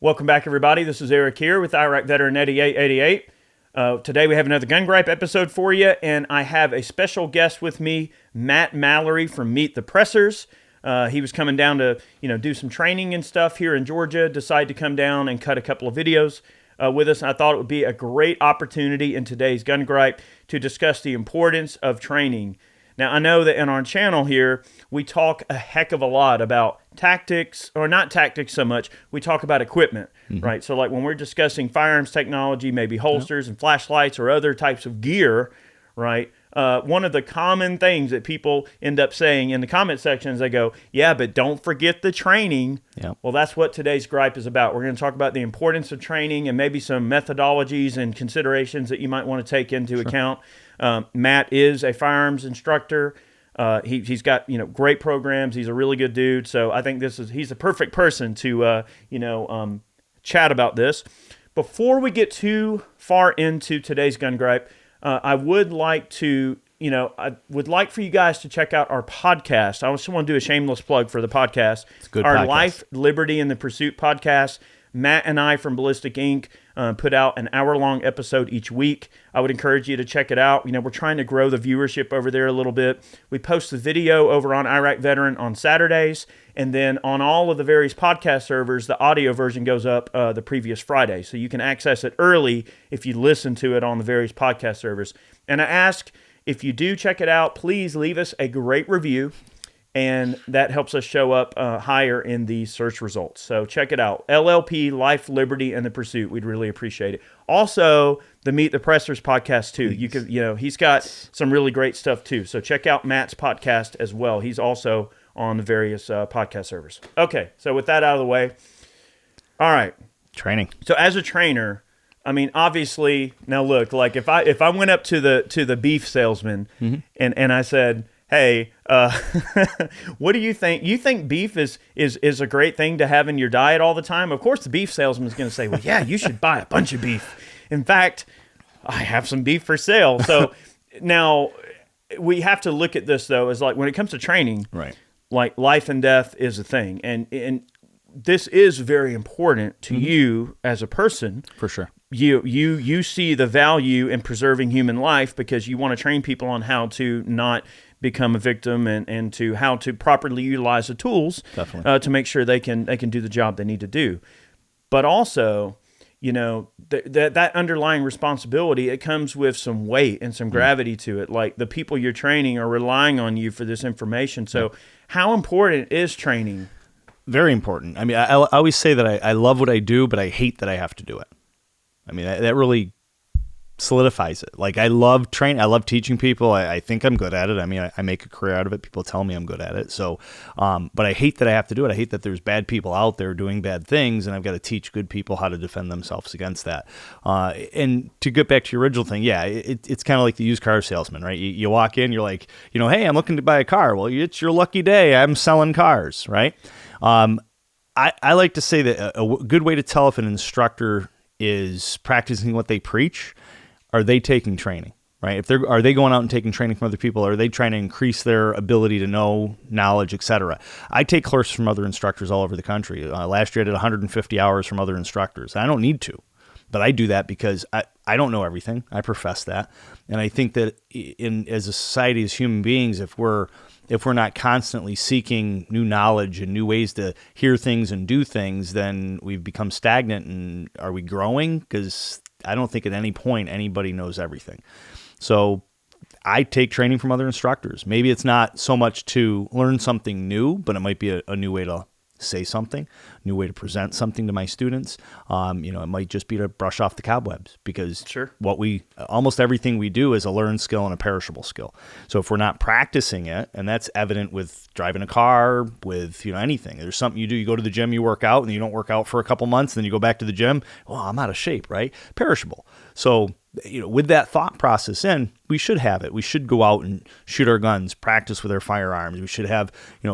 Welcome back, everybody. This is Eric here with Iraq Veteran 8888. Today we have another Gun Gripe episode for you, and I have a special guest with me, Matt Mallory from Meet the Pressers. He was coming down to do some training and stuff here in Georgia, decided to come down and cut a couple of videos with us. And I thought it would be a great opportunity in today's Gun Gripe to discuss the importance of training. Now, I know that in our channel here, we talk a heck of a lot about tactics, or not tactics so much, we talk about equipment, right? So like when we're discussing firearms technology, maybe holsters and flashlights or other types of gear, right? One of the common things that people end up saying in the comment sections, they go, yeah, but don't forget the training. Yep. Well, that's what today's gripe is about. We're going to talk about the importance of training and maybe some methodologies and considerations that you might want to take into account. Matt is a firearms instructor. He's got great programs. He's a really good dude. So I think he's the perfect person to chat about this. Before we get too far into today's gun gripe, I would like for you guys to check out our podcast. I just want to do a shameless plug for the podcast. It's a good our podcast. Life, Liberty, and the Pursuit podcast. Matt and I from Ballistic Inc. Put out an hour-long episode each week. I would encourage you to check it out. We're trying to grow the viewership over there a little bit. We post the video over on Iraq Veteran on Saturdays, and then on all of the various podcast servers, the audio version goes up the previous Friday. So you can access it early if you listen to it on the various podcast servers. And I ask, if you do check it out, please leave us a great review. And that helps us show up higher in the search results. So check it out. LLP, Life, Liberty, and the Pursuit. We'd really appreciate it. Also, the Meet the Pressers podcast too. You could, he's got some really great stuff too. So check out Matt's podcast as well. He's also on the various podcast servers. Okay, so with that out of the way, all right. Training. So as a trainer, I mean, obviously, now look, like if I went up to the beef salesman and I said, hey, what do you think? You think beef is a great thing to have in your diet all the time? Of course, the beef salesman is going to say, well, yeah, you should buy a bunch of beef. In fact, I have some beef for sale. So now we have to look at this, though, as like when it comes to training, right? Like life and death is a thing. And this is very important to you as a person. For sure. You see the value in preserving human life because you want to train people on how to not become a victim and to how to properly utilize the tools to make sure they can do the job they need to do. But also, that underlying responsibility, it comes with some weight and some gravity to it. Like the people you're training are relying on you for this information. So how important is training? Very important. I mean, I always say that I love what I do, but I hate that I have to do it. I mean, that really solidifies it. Like I love training. I love teaching people. I think I'm good at it. I mean, I make a career out of it. People tell me I'm good at it. So, but I hate that I have to do it. I hate that there's bad people out there doing bad things, and I've got to teach good people how to defend themselves against that. And to get back to your original thing, yeah, it's kind of like the used car salesman, right? You walk in, you're like, hey, I'm looking to buy a car. Well, it's your lucky day. I'm selling cars, right? I like to say that a good way to tell if an instructor is practicing what they preach. Are they taking training, right? Are they going out and taking training from other people? Or are they trying to increase their ability to know knowledge, et cetera? I take courses from other instructors all over the country. Last year I did 150 hours from other instructors. I don't need to, but I do that because I don't know everything. I profess that. And I think that as a society, as human beings, if we're not constantly seeking new knowledge and new ways to hear things and do things, then we've become stagnant. And are we growing? Because I don't think at any point anybody knows everything. So I take training from other instructors. Maybe it's not so much to learn something new, but it might be a new way to say something, a new way to present something to my students. It might just be to brush off the cobwebs because almost everything we do is a learned skill and a perishable skill. So if we're not practicing it, and that's evident with driving a car, with anything. There's something you do. You go to the gym, you work out, and you don't work out for a couple months, then you go back to the gym. Well, I'm out of shape, right? Perishable. So with that thought process in, we should have it. We should go out and shoot our guns, practice with our firearms. We should have,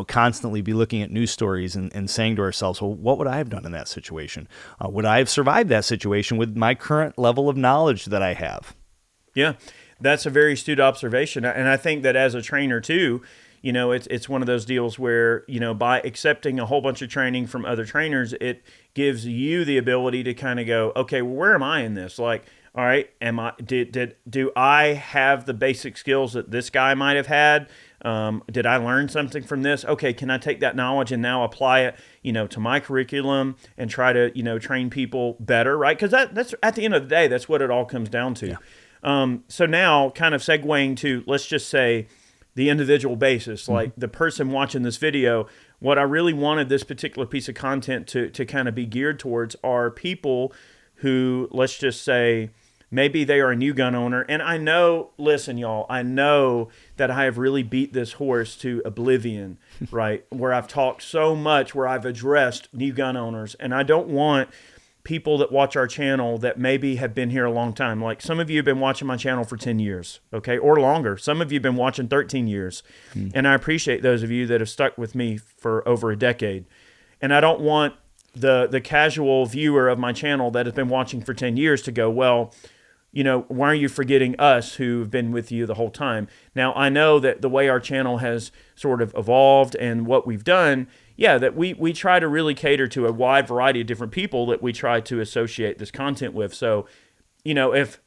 constantly be looking at news stories and saying to ourselves, well, what would I have done in that situation? Would I have survived that situation with my current level of knowledge that I have? Yeah, that's a very astute observation. And I think that as a trainer too, it's one of those deals where, by accepting a whole bunch of training from other trainers, it gives you the ability to kind of go, okay, well, where am I in this? Like, all right, do I have the basic skills that this guy might have had? Did I learn something from this? Okay, can I take that knowledge and now apply it, to my curriculum and try to, train people better, right? Because that's at the end of the day, that's what it all comes down to. Yeah. So now, kind of segueing to, let's just say, the individual basis, like the person watching this video, what I really wanted this particular piece of content to kind of be geared towards are people who, let's just say, maybe they are a new gun owner. And I know, listen, y'all, I know that I have really beat this horse to oblivion, right? Where I've talked so much, where I've addressed new gun owners. And I don't want people that watch our channel that maybe have been here a long time. Like some of you have been watching my channel for 10 years, okay, or longer. Some of you have been watching 13 years. And I appreciate those of you that have stuck with me for over a decade. And I don't want the casual viewer of my channel that has been watching for 10 years to go, well, why are you forgetting us who've been with you the whole time? Now, I know that the way our channel has sort of evolved and what we've done, that we try to really cater to a wide variety of different people that we try to associate this content with. So, if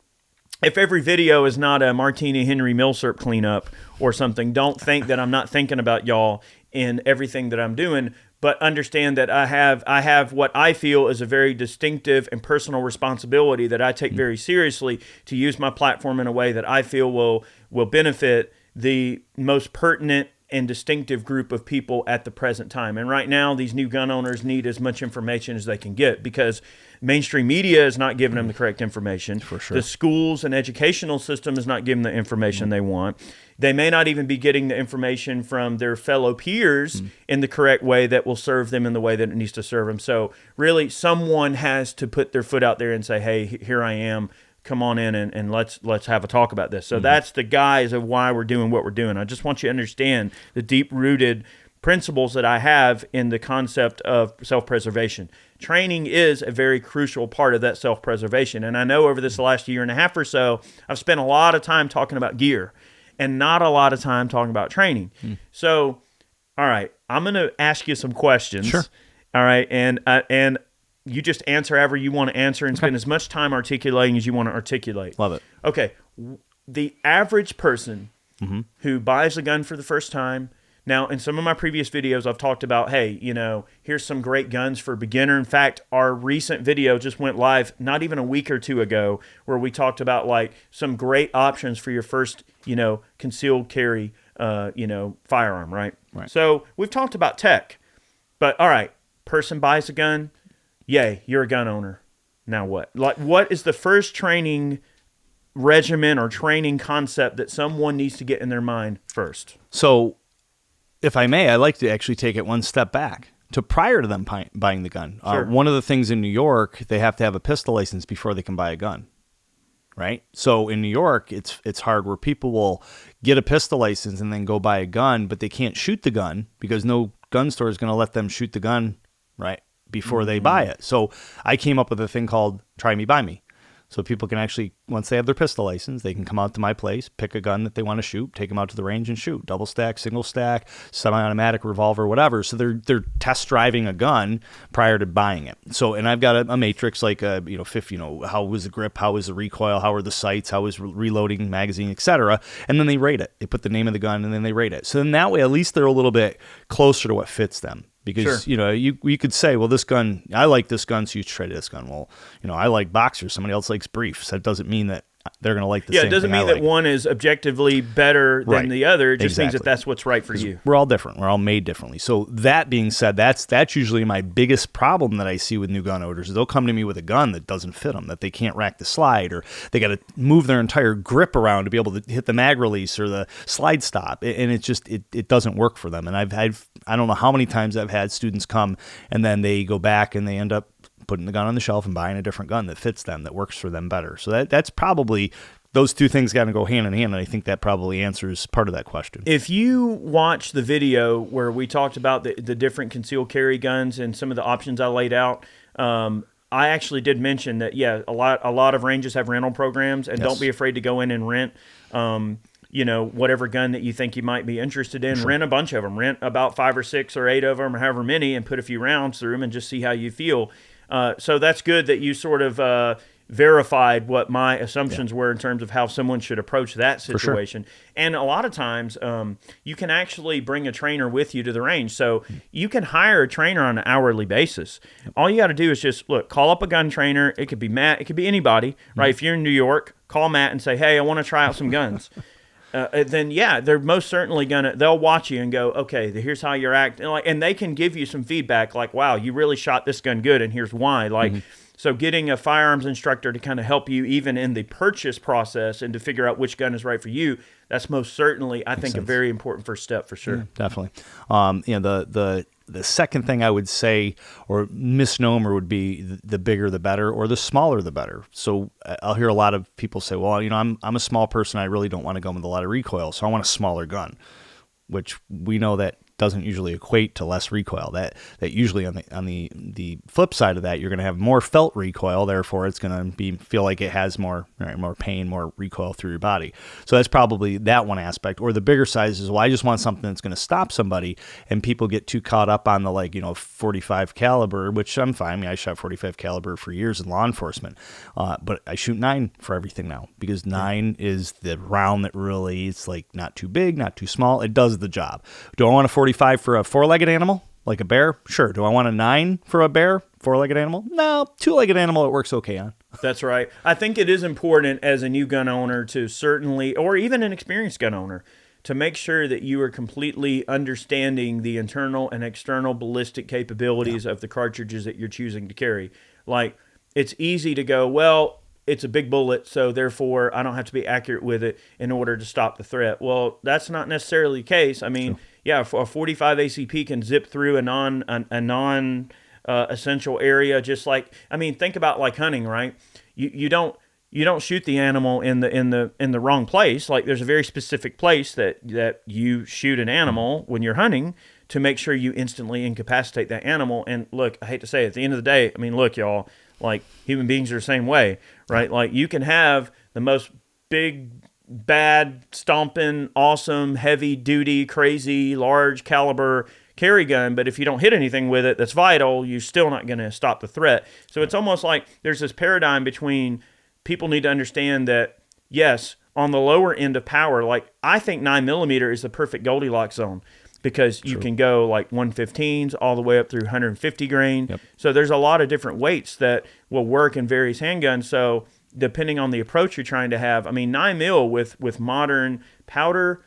every video is not a Martini Henry Millsap cleanup or something, don't think that I'm not thinking about y'all in everything that I'm doing. But understand that I have what I feel is a very distinctive and personal responsibility that I take very seriously to use my platform in a way that I feel will benefit the most pertinent and distinctive group of people at the present time. And right now, these new gun owners need as much information as they can get because mainstream media is not giving them the correct information. For sure. The schools and educational system is not giving the information they want. They may not even be getting the information from their fellow peers in the correct way that will serve them in the way that it needs to serve them. So really, someone has to put their foot out there and say, hey, here I am. Come on in and let's have a talk about this. So that's the guise of why we're doing what we're doing. I just want you to understand the deep-rooted principles that I have in the concept of self-preservation. Training is a very crucial part of that self-preservation. And I know over this last year and a half or so, I've spent a lot of time talking about gear and not a lot of time talking about training. So, all right, I'm going to ask you some questions. Sure. All right, and you just answer however you want to answer and spend as much time articulating as you want to articulate. Love it. Okay. The average person who buys a gun for the first time. Now, in some of my previous videos, I've talked about, hey, here's some great guns for beginner. In fact, our recent video just went live not even a week or two ago where we talked about like some great options for your first, concealed carry, firearm, right? Right. So we've talked about tech, but all right, person buys a gun. Yay, you're a gun owner. Now what? Like, what is the first training regimen or training concept that someone needs to get in their mind first? So, if I may, I like to actually take it one step back to prior to them buying the gun. Sure. One of the things in New York, they have to have a pistol license before they can buy a gun, right? So in New York, it's hard where people will get a pistol license and then go buy a gun, but they can't shoot the gun because no gun store is going to let them shoot the gun, right, before they buy it. So I came up with a thing called Try Me, Buy Me. So people can actually, once they have their pistol license, they can come out to my place, pick a gun that they want to shoot, take them out to the range and shoot. Double stack, single stack, semi-automatic, revolver, whatever. So they're test driving a gun prior to buying it. So, and I've got a matrix like how was the grip, how was the recoil, how are the sights, how is reloading, magazine, etc. And then they rate it. They put the name of the gun and then they rate it. So then that way, at least they're a little bit closer to what fits them. Because, Sure. You could say, well, this gun, I like this gun, so you try this gun. Well, I like boxers. Somebody else likes briefs. That doesn't mean that they're going to like the same thing. Yeah, it doesn't mean that one is objectively better than Right. the other. It just means Exactly. that that's what's right for you. We're all different. We're all made differently. So that being said, that's usually my biggest problem that I see with new gun owners. Is they'll come to me with a gun that doesn't fit them, that they can't rack the slide, or they got to move their entire grip around to be able to hit the mag release or the slide stop, and it just it doesn't work for them. And I don't know how many times I've had students come and then they go back and they end up putting the gun on the shelf and buying a different gun that fits them, that works for them better. So that's probably, those two things got to go hand in hand, and I think that probably answers part of that question. If you watch the video where we talked about the different concealed carry guns and some of the options I laid out, I actually did mention that, a lot of ranges have rental programs, and Yes. don't be afraid to go in and rent. whatever gun that you think you might be interested in. Rent a bunch of them. Rent about 5 or 6 or 8 of them, or however many, and put a few rounds through them and just see how you feel. So that's good that you sort of verified what my assumptions were in terms of how someone should approach that situation. And a lot of times you can actually bring a trainer with you to the range. So you can hire a trainer on an hourly basis. All you got to do is just, call up a gun trainer. It could be Matt. It could be anybody, right? If you're in New York, call Matt and say, hey, I want to try out some guns. Then they're most certainly they'll watch you and go, okay, here's how you're acting. And they can give you some feedback like, wow, you really shot this gun good, and here's why. So getting a firearms instructor to kind of help you even in the purchase process and to figure out which gun is right for you, that's most certainly, I think, a very important first step for sure. Yeah, definitely. The second thing I would say, or misnomer, would be the bigger the better, or the smaller the better. So I'll hear a lot of people say, well, I'm a small person. I really don't want to go with a lot of recoil, so I want a smaller gun, which we know that doesn't usually equate to less recoil. That usually on the flip side of that, you're going to have more felt recoil. Therefore, it's going to feel like it has more pain, more recoil through your body. So that's probably that one aspect. Or the bigger size is, well, I just want something that's going to stop somebody. And people get too caught up on the 45 caliber, which I'm fine. I mean, I shot 45 caliber for years in law enforcement, but I shoot 9 for everything now, because 9 is the round that really, it's not too big, not too small. It does the job. Do I want a 45 for a 4-legged animal like a bear? Sure. Do I want a 9 for a bear, 4-legged animal? No, 2-legged animal it works okay on. That's right. I think it is important as a new gun owner to certainly, or even an experienced gun owner, to make sure that you are completely understanding the internal and external ballistic capabilities of the cartridges that you're choosing to carry. It's easy to go, well, it's a big bullet, so therefore I don't have to be accurate with it in order to stop the threat. Well, that's not necessarily the case. I mean, a 45 ACP can zip through a non essential area, just think about hunting, right? You don't shoot the animal in the wrong place. There's a very specific place that you shoot an animal when you're hunting to make sure you instantly incapacitate that animal. And look, I hate to say it, at the end of the day, I mean, look, y'all, human beings are the same way, right? You can have the most big, bad, stomping, awesome, heavy duty, crazy, large caliber carry gun, but if you don't hit anything with it that's vital, you're still not going to stop the threat. So it's almost like there's this paradigm between people need to understand that, yes, on the lower end of power, I think 9mm is the perfect Goldilocks zone, because you can go 115s all the way up through 150 grain. Yep. So there's a lot of different weights that will work in various handguns. So depending on the approach you're trying to have, 9mm with modern powder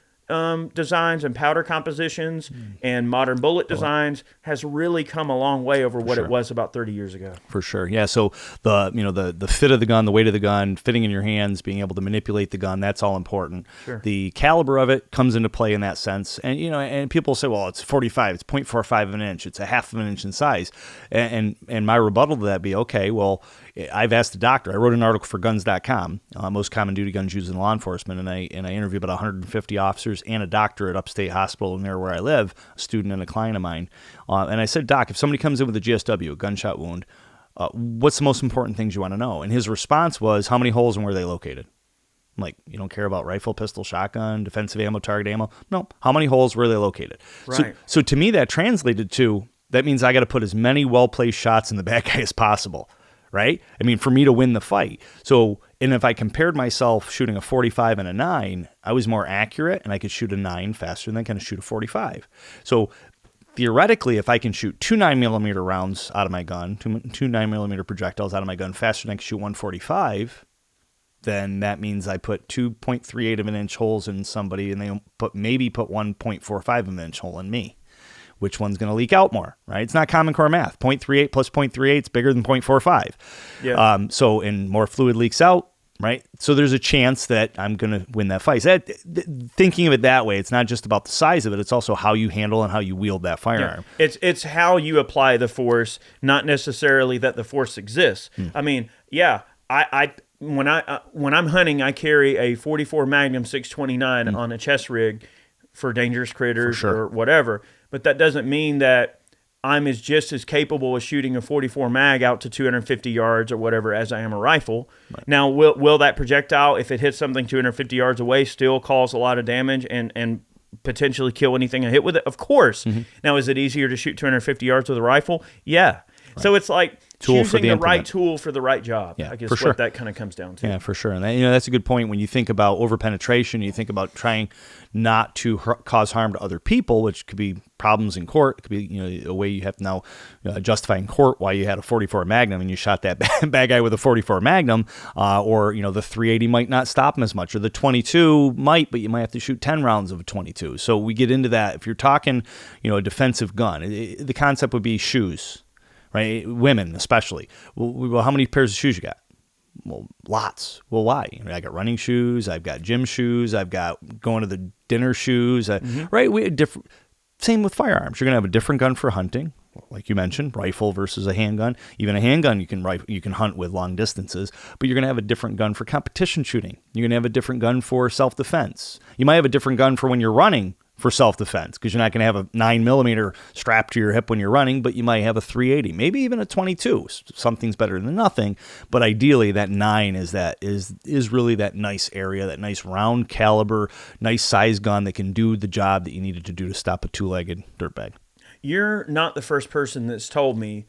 designs and powder compositions and modern bullet designs has really come a long way over what it was about 30 years ago. For sure. Yeah. So the fit of the gun, the weight of the gun, fitting in your hands, being able to manipulate the gun, that's all important. Sure. The caliber of it comes into play in that sense. And, and people say, well, it's 45, it's 0.45 of an inch, it's a half of an inch in size. And my rebuttal to that be, okay, well, I've asked the doctor. I wrote an article for guns.com, most common duty guns used in law enforcement, and I interviewed about 150 officers and a doctor at Upstate Hospital near where I live, a student and a client of mine. And I said, Doc, if somebody comes in with a GSW, a gunshot wound, what's the most important things you want to know? And his response was, how many holes and where are they located? I'm like, you don't care about rifle, pistol, shotgun, defensive ammo, target ammo? No. How many holes, where are they located? Right. So to me, that translated to, that means I got to put as many well-placed shots in the bad guy as possible. Right? For me to win the fight. So, and if I compared myself shooting a 45 and a 9, I was more accurate and I could shoot a 9 faster than I can shoot a 45. So theoretically, if I can shoot 2 9mm rounds out of my gun, two 9mm projectiles out of my gun faster than I can shoot 145, then that means I put 2.38 of an inch holes in somebody and they maybe put 1.45 of an inch hole in me. Which one's going to leak out more, right? It's not Common Core math. 0.38 plus 0.38 is bigger than 0.45. Yeah. And more fluid leaks out, right? So there's a chance that I'm going to win that fight. Thinking of it that way, it's not just about the size of it. It's also how you handle and how you wield that firearm. Yeah. It's how you apply the force, not necessarily that the force exists. When I'm hunting, I carry a 44 Magnum 629 on a chest rig for dangerous critters or whatever. But that doesn't mean that I'm just as capable of shooting a 44 mag out to 250 yards or whatever as I am a rifle. Right. Now, will that projectile, if it hits something 250 yards away, still cause a lot of damage and potentially kill anything I hit with it? Of course. Mm-hmm. Now, is it easier to shoot 250 yards with a rifle? Yeah. Right. So it's like choosing the right tool for the right job. Yeah, I guess for sure. what that kind of comes down to. Yeah, for sure. And that's a good point. When you think about over-penetration, you think about trying not to cause harm to other people, which could be problems in court. It could be a way you have to now justify in court why you had a 44 Magnum and you shot that bad guy with a 44 Magnum, or the 380 might not stop him as much, or the 22 might, but you might have to shoot 10 rounds of a 22. So we get into that. If you're talking, a defensive gun, the concept would be shoes. Right, women especially. Well, how many pairs of shoes you got? Well, lots. Well, why? I got running shoes. I've got gym shoes. I've got going to the dinner shoes. Right. We have different. Same with firearms. You're gonna have a different gun for hunting, like you mentioned, rifle versus a handgun. Even a handgun you can hunt with long distances, but you're gonna have a different gun for competition shooting. You're gonna have a different gun for self-defense. You might have a different gun for when you're running for self-defense, because you're not going to have a 9mm strapped to your hip when you're running, but you might have a 380, maybe even a 22. Something's better than nothing, but ideally that 9 is really that nice area, that nice round caliber, nice size gun that can do the job that you needed to do to stop a two-legged dirtbag. You're not the first person that's told me,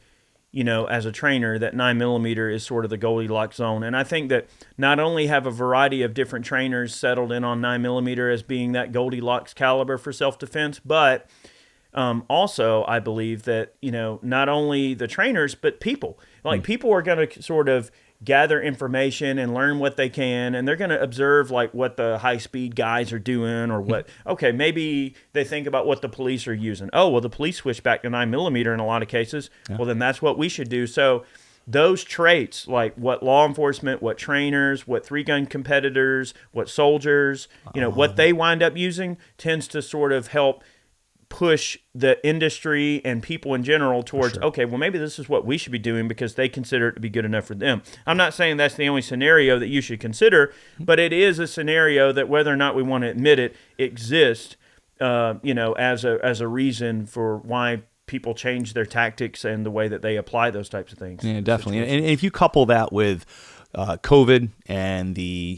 as a trainer, that 9mm is sort of the Goldilocks zone. And I think that not only have a variety of different trainers settled in on 9mm as being that Goldilocks caliber for self-defense, but also I believe that, not only the trainers, but people. People are going to sort of gather information and learn what they can, and they're going to observe what the high-speed guys are doing, or what, okay, maybe they think about what the police are using. Oh, well, the police switch back to 9mm in a lot of cases. Yeah. Well, then that's what we should do. So those traits, like what law enforcement, what trainers, what three-gun competitors, what soldiers, what they wind up using tends to sort of help push the industry and people in general towards, okay, well, maybe this is what we should be doing because they consider it to be good enough for them. I'm not saying that's the only scenario that you should consider, but it is a scenario that, whether or not we want to admit it, exists, as a reason for why people change their tactics and the way that they apply those types of things. Yeah, definitely. And if you couple that with COVID and the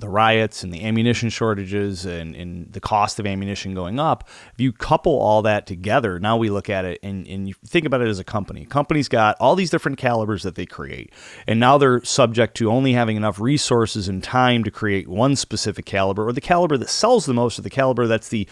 riots and the ammunition shortages and the cost of ammunition going up, if you couple all that together, now we look at it and you think about it as a company. Company's got all these different calibers that they create, and now they're subject to only having enough resources and time to create one specific caliber, or the caliber that sells the most, or the caliber that's the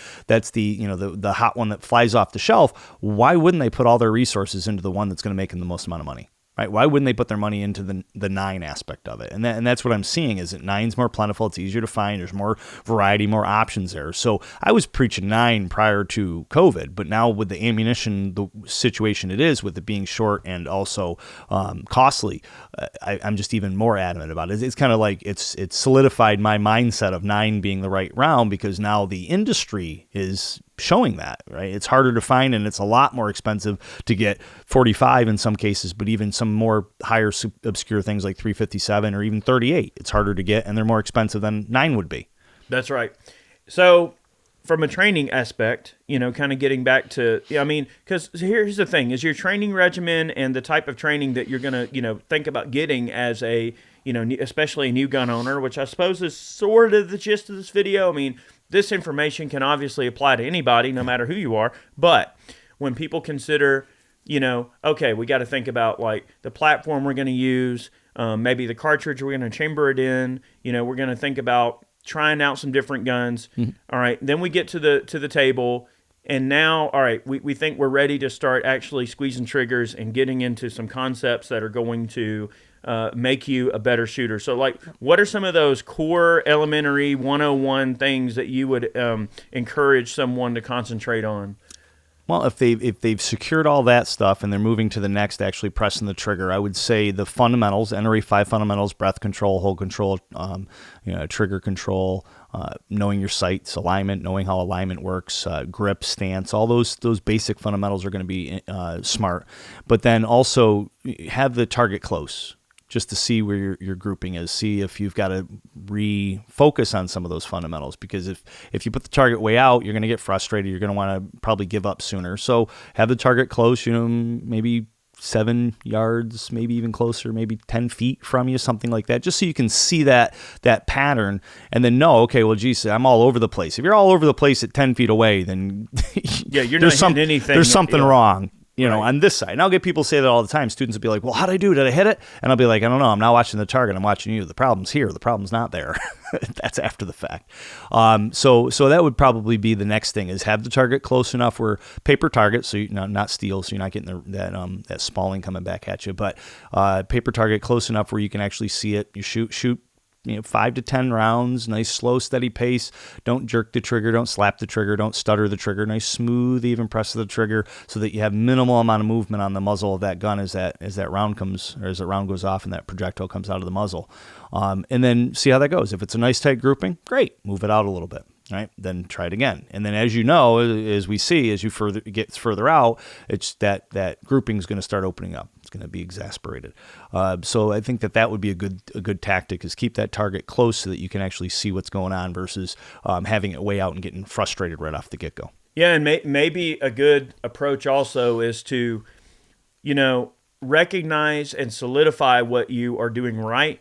hot one that flies off the shelf. Why wouldn't they put all their resources into the one that's going to make them the most amount of money? Right? Why wouldn't they put their money into the 9 aspect of it? And that's what I'm seeing, is that 9's more plentiful. It's easier to find. There's more variety, more options there. So I was preaching 9 prior to COVID, but now with the ammunition, the situation it is, with it being short and also costly, I'm just even more adamant about it. It's kind of like it's solidified my mindset of 9 being the right round, because now the industry is showing that, right? It's harder to find, and it's a lot more expensive to get 45 in some cases, but even some more higher obscure things like 357 or even 38, it's harder to get, and they're more expensive than 9 would be. That's right. So from a training aspect, kind of getting back to, because here's the thing, is your training regimen and the type of training that you're going to, think about getting as a, especially a new gun owner, which I suppose is sort of the gist of this video. This information can obviously apply to anybody, no matter who you are. But when people consider, okay, we got to think about the platform we're going to use, maybe the cartridge we're going to chamber it in. We're going to think about trying out some different guns. Mm-hmm. All right, then we get to the table, and now, all right, we think we're ready to start actually squeezing triggers and getting into some concepts that are going to make you a better shooter. So, what are some of those core elementary 101 things that you would encourage someone to concentrate on? Well, if they've secured all that stuff and they're moving to the next, actually pressing the trigger, I would say the fundamentals, NRA 5 fundamentals: breath control, hold control, trigger control, knowing your sights, alignment, knowing how alignment works, grip, stance, all those basic fundamentals are going to be smart. But then also have the target close. just to see where your grouping is, see if you've got to refocus on some of those fundamentals. Because if you put the target way out, you're going to get frustrated. You're going to want to probably give up sooner. So have the target close, maybe 7 yards, maybe even closer, maybe 10 feet from you, something like that, just so you can see that pattern and then know, okay, well, geez, I'm all over the place. If you're all over the place at 10 feet away, then you're not hitting anything. There's something wrong. On this side. And I'll get people say that all the time. Students will be like, well, how'd I do? Did I hit it? And I'll be like, I don't know. I'm not watching the target. I'm watching you. The problem's here. The problem's not there. That's after the fact. So that would probably be the next thing, is have the target close enough where paper target, so not steel, so you're not getting that spalling coming back at you, but paper target close enough where you can actually see it. You shoot 5 to 10 rounds, nice, slow, steady pace. Don't jerk the trigger. Don't slap the trigger. Don't stutter the trigger. Nice, smooth, even press of the trigger so that you have minimal amount of movement on the muzzle of that gun as that round comes, or as the round goes off and that projectile comes out of the muzzle. And then see how that goes. If it's a nice tight grouping, great. Move it out a little bit. Right, then try it again. And then as you know, as we see, as you get further out, it's that grouping is going to start opening up. It's going to be exasperated. So I think that would be a good tactic, is keep that target close so that you can actually see what's going on versus having it way out and getting frustrated right off the get-go. Yeah, and maybe a good approach also is to, recognize and solidify what you are doing right.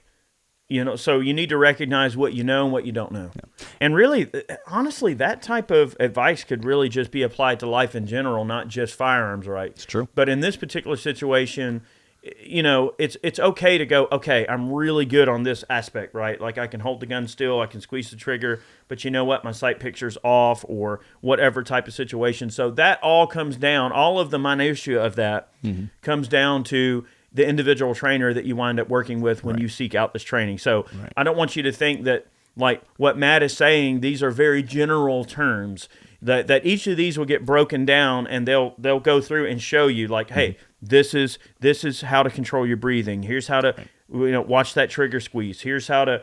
So you need to recognize what you know and what you don't know. Yeah. And really, honestly, that type of advice could really just be applied to life in general, not just firearms, right? It's true. But in this particular situation, it's okay to go, okay, I'm really good on this aspect, right? Like I can hold the gun still, I can squeeze the trigger, but you know what? My sight picture's off, or whatever type of situation. So that all comes down, all of the minutiae of that comes down to the individual trainer that you wind up working with when you seek out this training. So I don't want you to think that, like what Matt is saying, these are very general terms, that each of these will get broken down and they'll go through and show you, like, hey, this is how to control your breathing. Here's how to watch that trigger squeeze. Here's how to,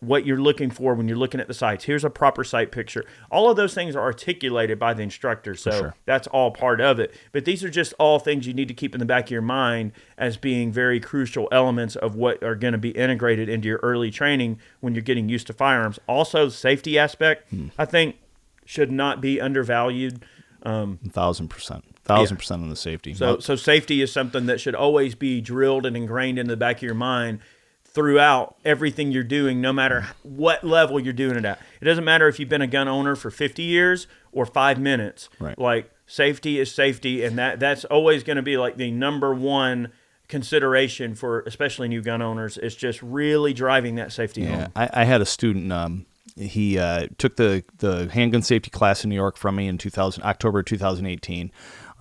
what you're looking for when you're looking at the sights. Here's a proper sight picture. All of those things are articulated by the instructor, so that's all part of it. But these are just all things you need to keep in the back of your mind as being very crucial elements of what are going to be integrated into your early training when you're getting used to firearms. Also, the safety aspect, I think, should not be undervalued. 1,000%. 1,000% on the safety. So safety is something that should always be drilled and ingrained in the back of your mind throughout everything you're doing, no matter what level you're doing it at. It doesn't matter if you've been a gun owner for 50 years or 5 minutes. Right. Like, safety is safety, and that's always going to be like the number one consideration for especially new gun owners. It's just really driving that safety home. I had a student, he took the handgun safety class in New York from me in October 2018.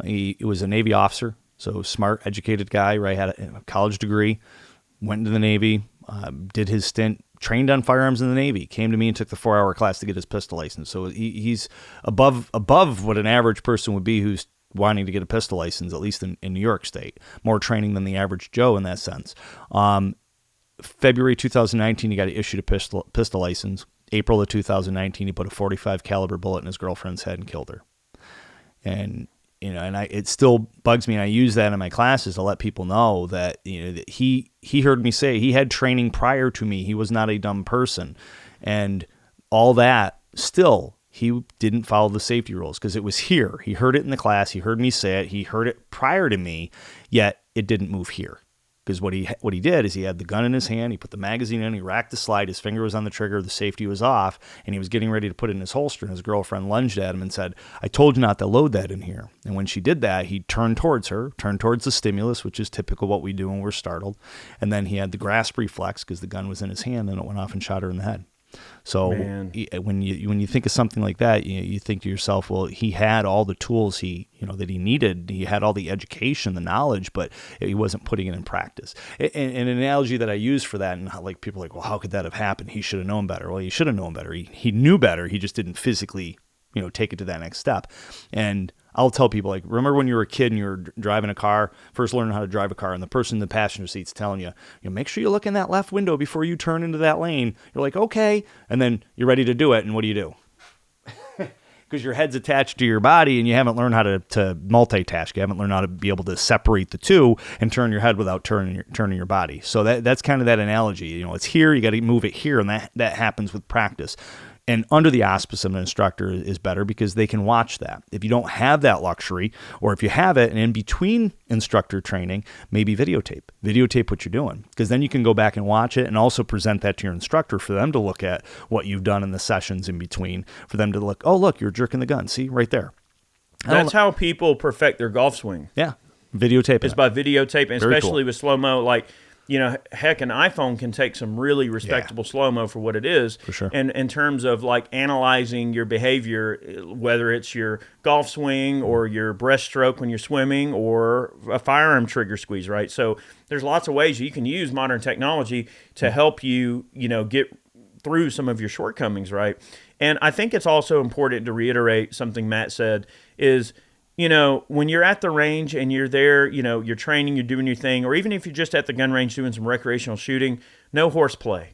He was a Navy officer, so smart, educated guy, right? Had a college degree, went into the Navy, did his stint, trained on firearms in the Navy, came to me and took the 4-hour class to get his pistol license. So he's above what an average person would be who's wanting to get a pistol license, at least in New York State. More training than the average Joe in that sense. February 2019, he got issued a pistol license. April of 2019, he put a .45 caliber bullet in his girlfriend's head and killed her. And it still bugs me, and I use that in my classes to let people know that that he heard me say he had training prior to me. He was not a dumb person, and all that. Still, he didn't follow the safety rules because it was here. He heard it in the class. He heard me say it. He heard it prior to me, yet it didn't move here. Because what he did is he had the gun in his hand, he put the magazine in, he racked the slide, his finger was on the trigger, the safety was off, and he was getting ready to put it in his holster, and his girlfriend lunged at him and said, I told you not to load that in here. And when she did that, he turned towards the stimulus, which is typical what we do when we're startled, and then he had the grasp reflex because the gun was in his hand, and it went off and shot her in the head. So when you think of something like that, you think to yourself, well, he had all the tools that he needed. He had all the education, the knowledge, but he wasn't putting it in practice. And an analogy that I use for that, and like people are like, well, how could that have happened? He should have known better. Well, he should have known better. He knew better. He just didn't physically, take it to that next step. And I'll tell people, like, remember when you were a kid and you were driving a car, first learning how to drive a car, and the person in the passenger seat's telling you, make sure you look in that left window before you turn into that lane. You're like, okay. And then you're ready to do it. And what do? because your head's attached to your body and you haven't learned how to multitask. You haven't learned how to be able to separate the two and turn your head without turning your body. So that's kind of that analogy. You know, it's here, you got to move it here, and that happens with practice. And under the auspice of an instructor is better because they can watch that. If you don't have that luxury, or if you have it and in between instructor training, maybe videotape what you're doing, because then you can go back and watch it and also present that to your instructor for them to look at what you've done in the sessions in between, for them to look, oh, look, you're jerking the gun. See, right there. That's how people perfect their golf swing. Yeah, videotape. It's by videotaping, especially cool. with slow-mo. Like, you know, heck, an iPhone can take some really respectable slow-mo for what it is. For sure. And in terms of like analyzing your behavior, whether it's your golf swing or your breaststroke when you're swimming or a firearm trigger squeeze, right? So there's lots of ways you can use modern technology to help you, you know, get through some of your shortcomings, right? And I think it's also important to reiterate something Matt said is, you know, when you're at the range and you're there, you know, you're training, you're doing your thing, or even if you're just at the gun range doing some recreational shooting, no horseplay,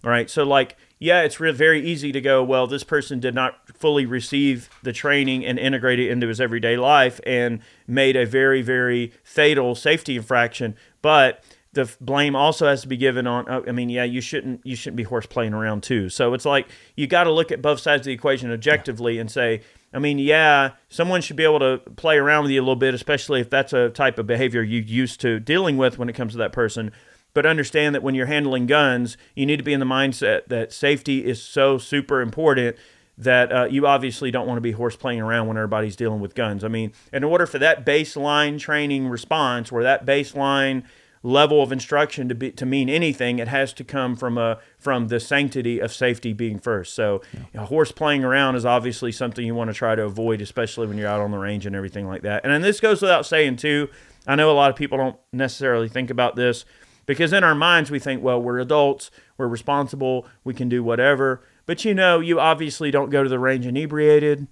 right? So, like, yeah, it's very easy to go, well, this person did not fully receive the training and integrate it into his everyday life and made a very, very fatal safety infraction, but the blame also has to be given on, I mean, yeah, you shouldn't be horseplaying around too. So it's like you got to look at both sides of the equation objectively and say, I mean, yeah, someone should be able to play around with you a little bit, especially if that's a type of behavior you're used to dealing with when it comes to that person. But understand that when you're handling guns, you need to be in the mindset that safety is so super important that you obviously don't want to be horseplaying around when everybody's dealing with guns. I mean, in order for that baseline training response or that baseline level of instruction to mean anything, it has to come from the sanctity of safety being first. So horse playing around is obviously something you want to try to avoid, especially when you're out on the range and everything like that. And then this goes without saying too, I know a lot of people don't necessarily think about this because in our minds we think, well, we're adults, we're responsible, we can do whatever. But you know, you obviously don't go to the range inebriated,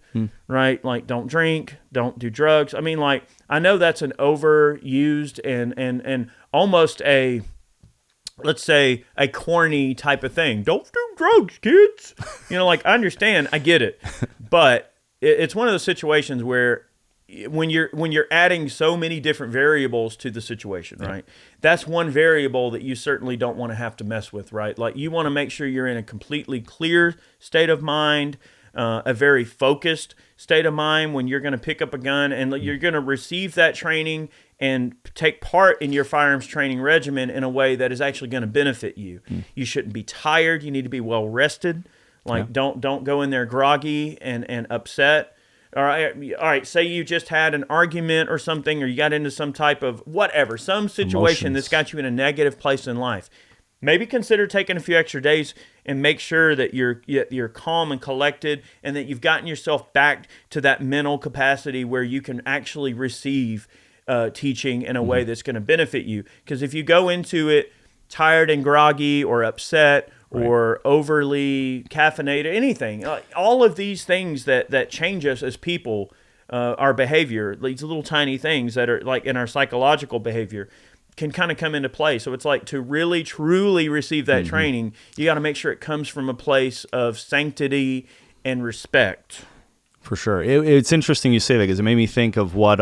right? Like, don't drink, don't do drugs. I mean, like, I know that's an overused and almost a, let's say, a corny type of thing. Don't do drugs, kids. You know, like, I understand, I get it, but it's one of those situations where when you're adding so many different variables to the situation, right? That's one variable that you certainly don't want to have to mess with, right? Like, you want to make sure you're in a completely clear state of mind, a very focused state of mind when you're going to pick up a gun and you're going to receive that training and take part in your firearms training regimen in a way that is actually going to benefit you. You shouldn't be tired. You need to be well rested. Like, don't go in there groggy and upset. All right. Say you just had an argument or something, or you got into some type of whatever, some situation that's got you in a negative place in life. Maybe consider taking a few extra days and make sure that you're calm and collected, and that you've gotten yourself back to that mental capacity where you can actually receive teaching in a way that's going to benefit you. Because if you go into it tired and groggy or upset, or overly caffeinated, anything. All of these things that change us as people, our behavior, these little tiny things that are like in our psychological behavior can kind of come into play. So it's like to really, truly receive that training, you got to make sure it comes from a place of sanctity and respect. For sure. It's interesting you say that because it made me think of what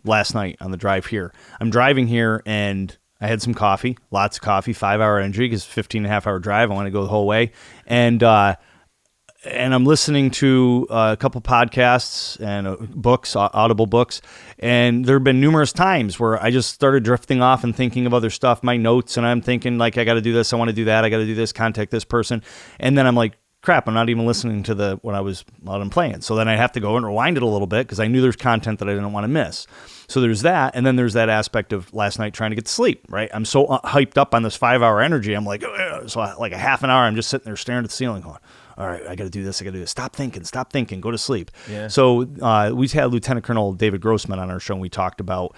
last night on the drive here. I'm driving here and I had some coffee, lots of coffee, 5-hour energy because 15.5-hour drive. I want to go the whole way. And I'm listening to a couple podcasts and books, audible books. And there have been numerous times where I just started drifting off and thinking of other stuff, my notes. And I'm thinking like, I got to do this. I want to do that. I got to do this, contact this person. And then I'm like, crap, I'm not even listening to what I'm playing. So then I have to go and rewind it a little bit because I knew there's content that I didn't want to miss. So there's that. And then there's that aspect of last night trying to get to sleep, right? I'm so hyped up on this 5-hour energy. I'm like, so like a half an hour, I'm just sitting there staring at the ceiling going, all right, I got to do this. Stop thinking, go to sleep. Yeah. So we had Lieutenant Colonel David Grossman on our show, and we talked about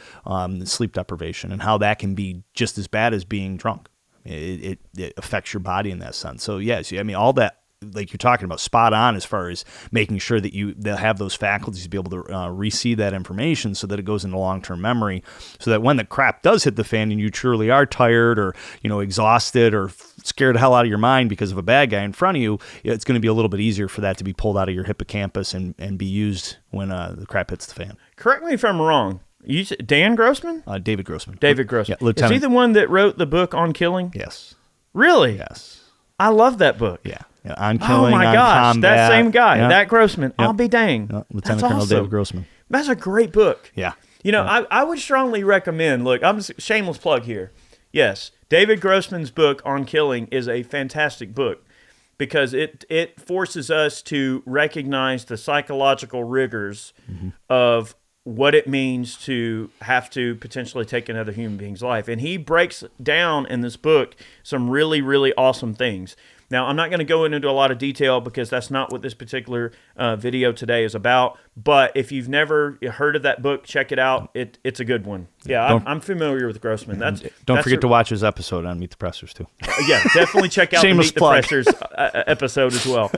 sleep deprivation and how that can be just as bad as being drunk. It affects your body in that sense. So yes, I mean, all that like you're talking about, spot on as far as making sure that they'll have those faculties to be able to receive that information so that it goes into long-term memory, so that when the crap does hit the fan and you truly are tired or, exhausted or scared the hell out of your mind because of a bad guy in front of you, it's going to be a little bit easier for that to be pulled out of your hippocampus and be used when the crap hits the fan. Correct me if I'm wrong. You said Dan Grossman? David Grossman. David Grossman. Yeah, Is he the one that wrote the book on killing? Yes. Really? Yes. I love that book. Yeah. On killing, oh my on gosh, combat. that same guy, Yeah. that Grossman. Yep. I'll be dang. Lieutenant That's Colonel awesome. David Grossman. That's a great book. Yeah. I would strongly recommend, look, I'm shameless plug here. Yes, David Grossman's book on killing is a fantastic book because it forces us to recognize the psychological rigors of what it means to have to potentially take another human being's life. And he breaks down in this book some really, really awesome things. Now, I'm not going to go into a lot of detail because that's not what this particular video today is about. But if you've never heard of that book, check it out. It's a good one. Yeah, I'm familiar with Grossman. Don't forget to watch his episode on Meet the Pressers, too. Yeah, definitely check out the Shameless Meet the plug. Pressers episode as well.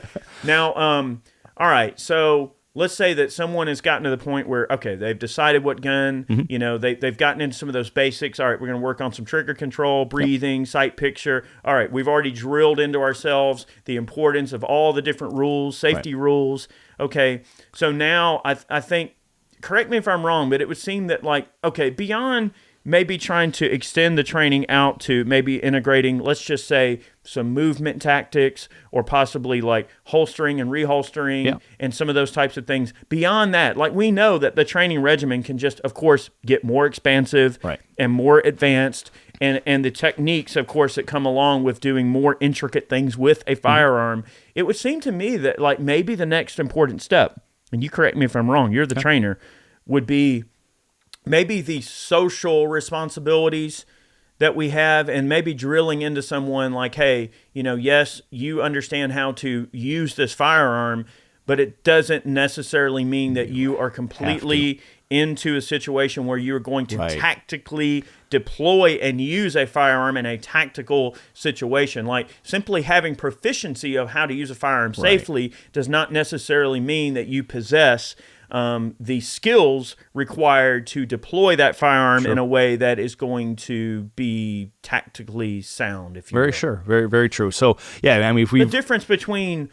Now, all right, so let's say that someone has gotten to the point where, okay, they've decided what gun, they've gotten into some of those basics. All right, we're going to work on some trigger control, breathing, sight picture. All right, we've already drilled into ourselves the importance of all the different rules, safety rules. Okay, so now I think, correct me if I'm wrong, but it would seem that beyond maybe trying to extend the training out to maybe integrating, let's just say, some movement tactics or possibly like holstering and reholstering and some of those types of things. Beyond that, we know that the training regimen can just, of course, get more expansive and more advanced. And the techniques, of course, that come along with doing more intricate things with a firearm. It would seem to me that maybe the next important step, and you correct me if I'm wrong, you're the trainer, would be maybe the social responsibilities that we have, and maybe drilling into someone like, hey, yes, you understand how to use this firearm, but it doesn't necessarily mean that you are completely into a situation where you're going to tactically deploy and use a firearm in a tactical situation. Like simply having proficiency of how to use a firearm safely does not necessarily mean that you possess the skills required to deploy that firearm in a way that is going to be tactically sound, if you will. Sure. Very, very true. So, yeah, I mean, if we... The difference between,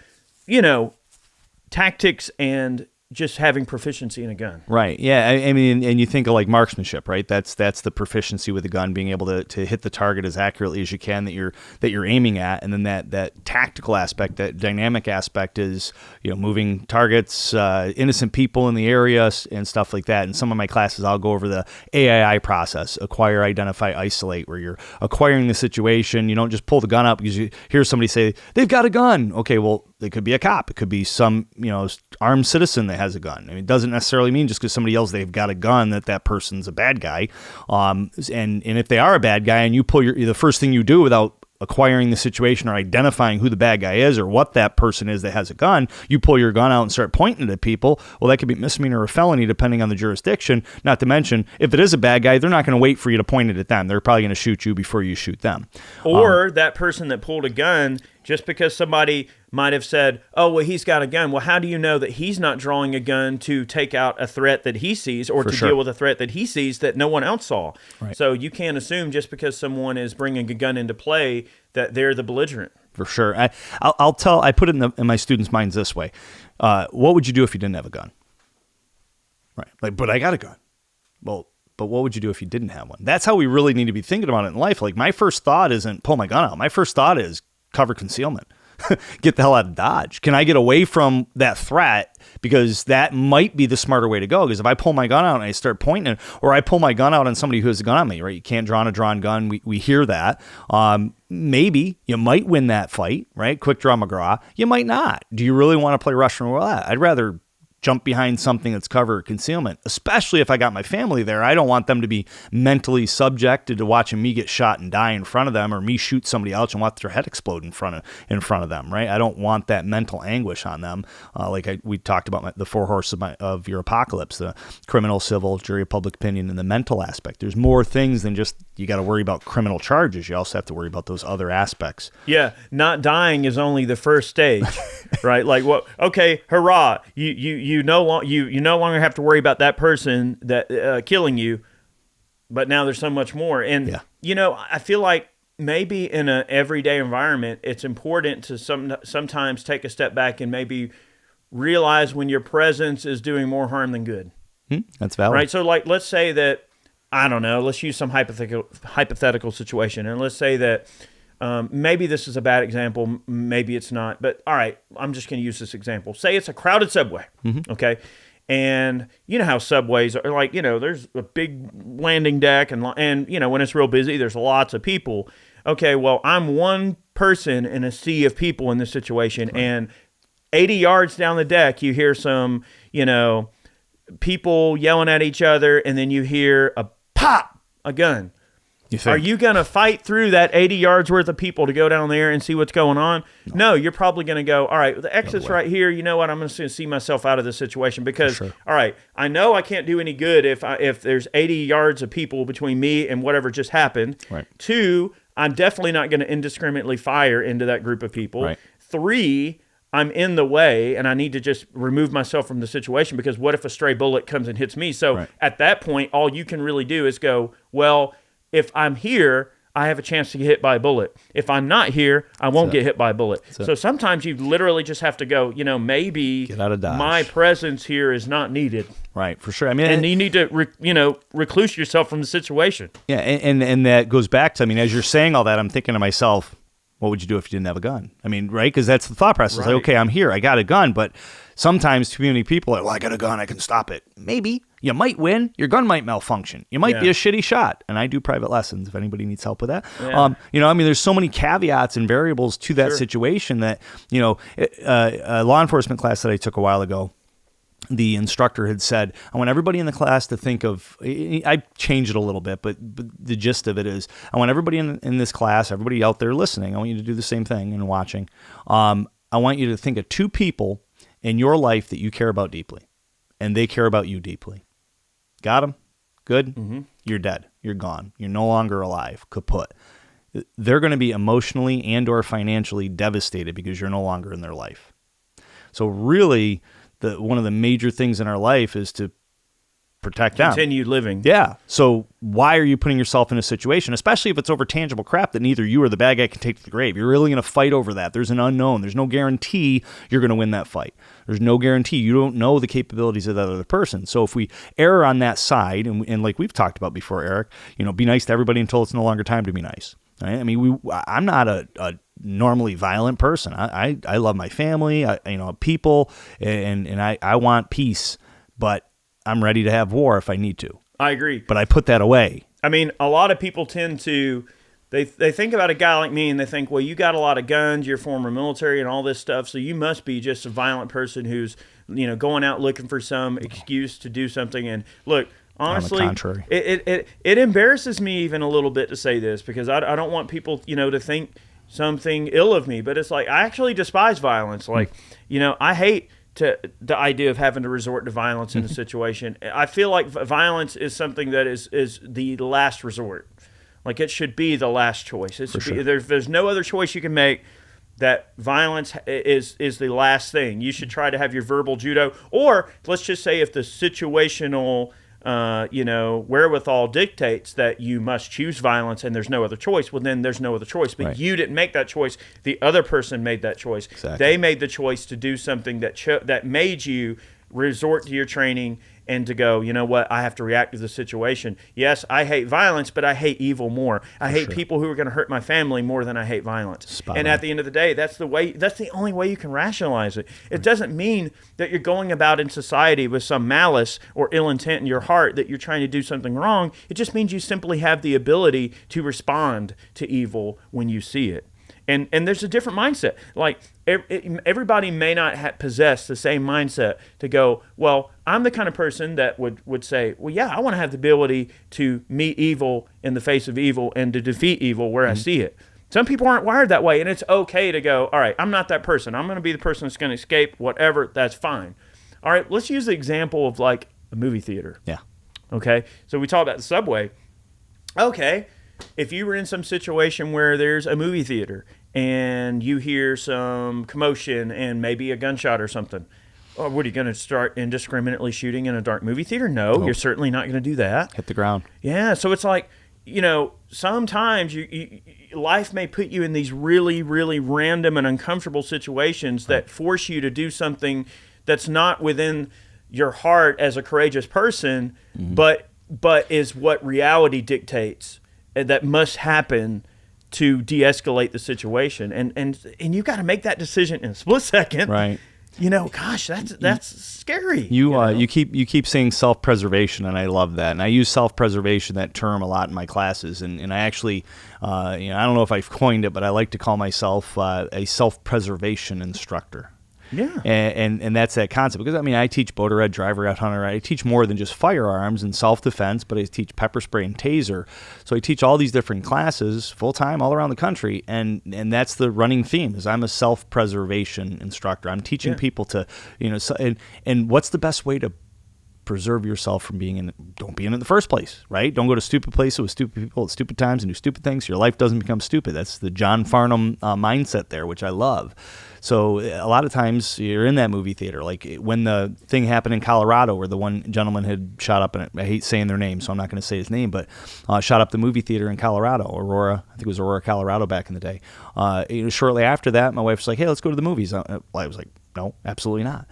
tactics and just having proficiency in a gun. Right. Yeah. I mean, and you think of like marksmanship, right? That's the proficiency with the gun, being able to hit the target as accurately as you can that you're aiming at, and then that tactical aspect, that dynamic aspect is moving targets, innocent people in the area, and stuff like that. In some of my classes, I'll go over the AII process: acquire, identify, isolate, where you're acquiring the situation. You don't just pull the gun up because you hear somebody say they've got a gun. Okay, well, it could be a cop. It could be some armed citizen that has a gun. I mean, it doesn't necessarily mean just because somebody yells they've got a gun that person's a bad guy. And if they are a bad guy and you pull the first thing you do without acquiring the situation or identifying who the bad guy is or what that person is that has a gun, you pull your gun out and start pointing it at people. Well, that could be misdemeanor or felony depending on the jurisdiction. Not to mention, if it is a bad guy, they're not going to wait for you to point it at them. They're probably going to shoot you before you shoot them. Or that person that pulled a gun, just because somebody might have said, oh, well, he's got a gun. Well, how do you know that he's not drawing a gun to take out a threat that he sees or to deal with a threat that he sees that no one else saw? Right. So you can't assume just because someone is bringing a gun into play that they're the belligerent. For sure. I put it in my students' minds this way. What would you do if you didn't have a gun? Right. But I got a gun. Well, but what would you do if you didn't have one? That's how we really need to be thinking about it in life. Like, my first thought isn't pull my gun out. My first thought is cover concealment. Get the hell out of Dodge. Can I get away from that threat? Because that might be the smarter way to go. Because if I pull my gun out and I start pointing, or I pull my gun out on somebody who has a gun on me, right? You can't draw on a drawn gun. We hear that. Maybe you might win that fight, right? Quick draw McGraw. You might not. Do you really want to play Russian roulette? I'd rather jump behind something that's cover or concealment, especially if I got my family there. I don't want them to be mentally subjected to watching me get shot and die in front of them, or me shoot somebody else and watch their head explode in front of them, right? I don't want that mental anguish on them. We talked about the four horses of your apocalypse: the criminal, civil, jury of public opinion, and the mental aspect. There's more things than just you got to worry about criminal charges. You also have to worry about those other aspects. Yeah, not dying is only the first stage, right? Like, well, okay, hurrah! You no longer have to worry about that person that killing you, but now there's so much more. And I feel like maybe in an everyday environment, it's important to sometimes take a step back and maybe realize when your presence is doing more harm than good. That's valid, right? So, like, let's say that, I don't know, let's use some hypothetical situation, and let's say that maybe this is a bad example, maybe it's not, but all right, I'm just going to use this example. Say it's a crowded subway, okay? And you know how subways are, like, there's a big landing deck, and when it's real busy, there's lots of people. Okay, well, I'm one person in a sea of people in this situation, right. And 80 yards down the deck, you hear some, people yelling at each other, and then you hear a pop, a gun. Are you going to fight through that 80 yards worth of people to go down there and see what's going on? No, you're probably going to go, all right, the exit's right here. You know what? I'm going to see myself out of this situation because, all right, I know I can't do any good if there's 80 yards of people between me and whatever just happened. Right. 2, I'm definitely not going to indiscriminately fire into that group of people. Right. 3, I'm in the way and I need to just remove myself from the situation because what if a stray bullet comes and hits me? So at that point, all you can really do is go, well, if I'm here, I have a chance to get hit by a bullet. If I'm not here, I won't get hit by a bullet. So sometimes you literally just have to go, maybe get out of Dodge. My presence here is not needed. Right, for sure. I mean, and you need to, recluse yourself from the situation. Yeah, and that goes back to, as you're saying all that, I'm thinking to myself, what would you do if you didn't have a gun? Right? Because that's the thought process. Right. Like, okay, I'm here. I got a gun. But sometimes too many people are, well, I got a gun. I can stop it. Maybe. You might win. Your gun might malfunction. You might be a shitty shot. And I do private lessons if anybody needs help with that. Yeah. There's so many caveats and variables to that situation that, a law enforcement class that I took a while ago, the instructor had said, I want everybody in the class to think of, I changed it a little bit, but the gist of it is, I want everybody in this class, everybody out there listening, I want you to do the same thing and watching. I want you to think of 2 people in your life that you care about deeply, and they care about you deeply. Got them? Good? Mm-hmm. You're dead. You're gone. You're no longer alive. Kaput. They're going to be emotionally and or financially devastated because you're no longer in their life. So really, one of the major things in our life is to protect them. Continue living. Yeah. So why are you putting yourself in a situation, especially if it's over tangible crap that neither you or the bad guy can take to the grave? You're really going to fight over that. There's an unknown. There's no guarantee you're going to win that fight. There's no guarantee. You don't know the capabilities of that other person. So if we err on that side, and like we've talked about before, Eric, be nice to everybody until it's no longer time to be nice. Right? I'm not a normally violent person. I love my family, people, and I want peace, but I'm ready to have war if I need to. I agree. But I put that away. A lot of people tend to, they think about a guy like me and they think, well, you got a lot of guns, you're former military and all this stuff, so you must be just a violent person who's, going out looking for some excuse to do something. And look, honestly, on the contrary. It embarrasses me even a little bit to say this because I don't want people, to think something ill of me, but it's like I actually despise violence. Like, I hate the idea of having to resort to violence in a situation. I feel like violence is something that is the last resort. Like it should be the last choice. It should be, there's no other choice you can make. That violence is the last thing. You should try to have your verbal judo, or let's just say if the situational wherewithal dictates that you must choose violence and there's no other choice, well, then there's no other choice. But you didn't make that choice. The other person made that choice. Exactly. They made the choice to do something that made you resort to your training and to go, you know what, I have to react to the situation. Yes, I hate violence, but I hate evil more. I hate people who are going to hurt my family more than I hate violence. At the end of the day, that's the only way you can rationalize it. It doesn't mean that you're going about in society with some malice or ill intent in your heart that you're trying to do something wrong. It just means you simply have the ability to respond to evil when you see it. And there's a different mindset. Like everybody may not possess the same mindset to go, well, I'm the kind of person that would say, well, yeah, I want to have the ability to meet evil in the face of evil and to defeat evil where I see it. Some people aren't wired that way, and it's okay to go, all right, I'm not that person. I'm going to be the person that's going to escape whatever. That's fine. All right, let's use the example of like a movie theater. Yeah. Okay, so we talked about the subway. Okay, if you were in some situation where there's a movie theater and you hear some commotion and maybe a gunshot or something, oh, what are you going to start indiscriminately shooting in a dark movie theater? No, you're certainly not going to do that. Hit the ground. Yeah, so it's like, sometimes life may put you in these really, really random and uncomfortable situations that force you to do something that's not within your heart as a courageous person, but is what reality dictates that must happen to de-escalate the situation. And you got to make that decision in a split second. Right. Gosh, that's scary. You keep saying self-preservation, and I love that. And I use self-preservation, that term, a lot in my classes. And I actually, I don't know if I've coined it, but I like to call myself a self-preservation instructor. Yeah. And that's that concept. Because, I teach boater ed, driver ed, hunter ed. I teach more than just firearms and self-defense, but I teach pepper spray and taser. So I teach all these different classes full-time all around the country, and that's the running theme, is I'm a self-preservation instructor. I'm teaching people to, and what's the best way to preserve yourself from don't be in it in the first place, right? Don't go to stupid places with stupid people at stupid times and do stupid things. Your life doesn't become stupid. That's the John Farnham mindset there, which I love. So a lot of times you're in that movie theater, like when the thing happened in Colorado where the one gentleman had shot up, and I hate saying their name, so I'm not going to say his name, but shot up the movie theater in Colorado, Aurora, I think it was Aurora, Colorado back in the day. Shortly after that, my wife was like, hey, let's go to the movies. I was like, no, absolutely not.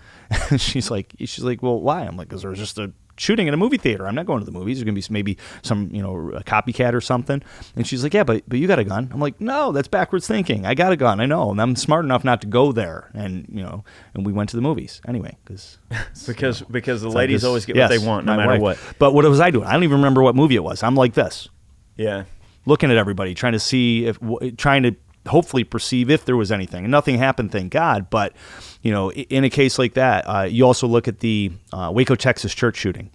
she's like, well, why? I'm like, because there was just a shooting in a movie theater. I'm not going to the movies. There's going to be maybe some, a copycat or something. And she's like, yeah, but you got a gun. I'm like, no, that's backwards thinking. I got a gun. I know. And I'm smart enough not to go there. And, and we went to the movies anyway. Because the ladies always get what they want no matter what. But what was I doing? I don't even remember what movie it was. I'm like this. Yeah. Looking at everybody, trying to hopefully perceive if there was anything. And nothing happened, thank God. But, in a case like that, you also look at the Waco, Texas church shooting.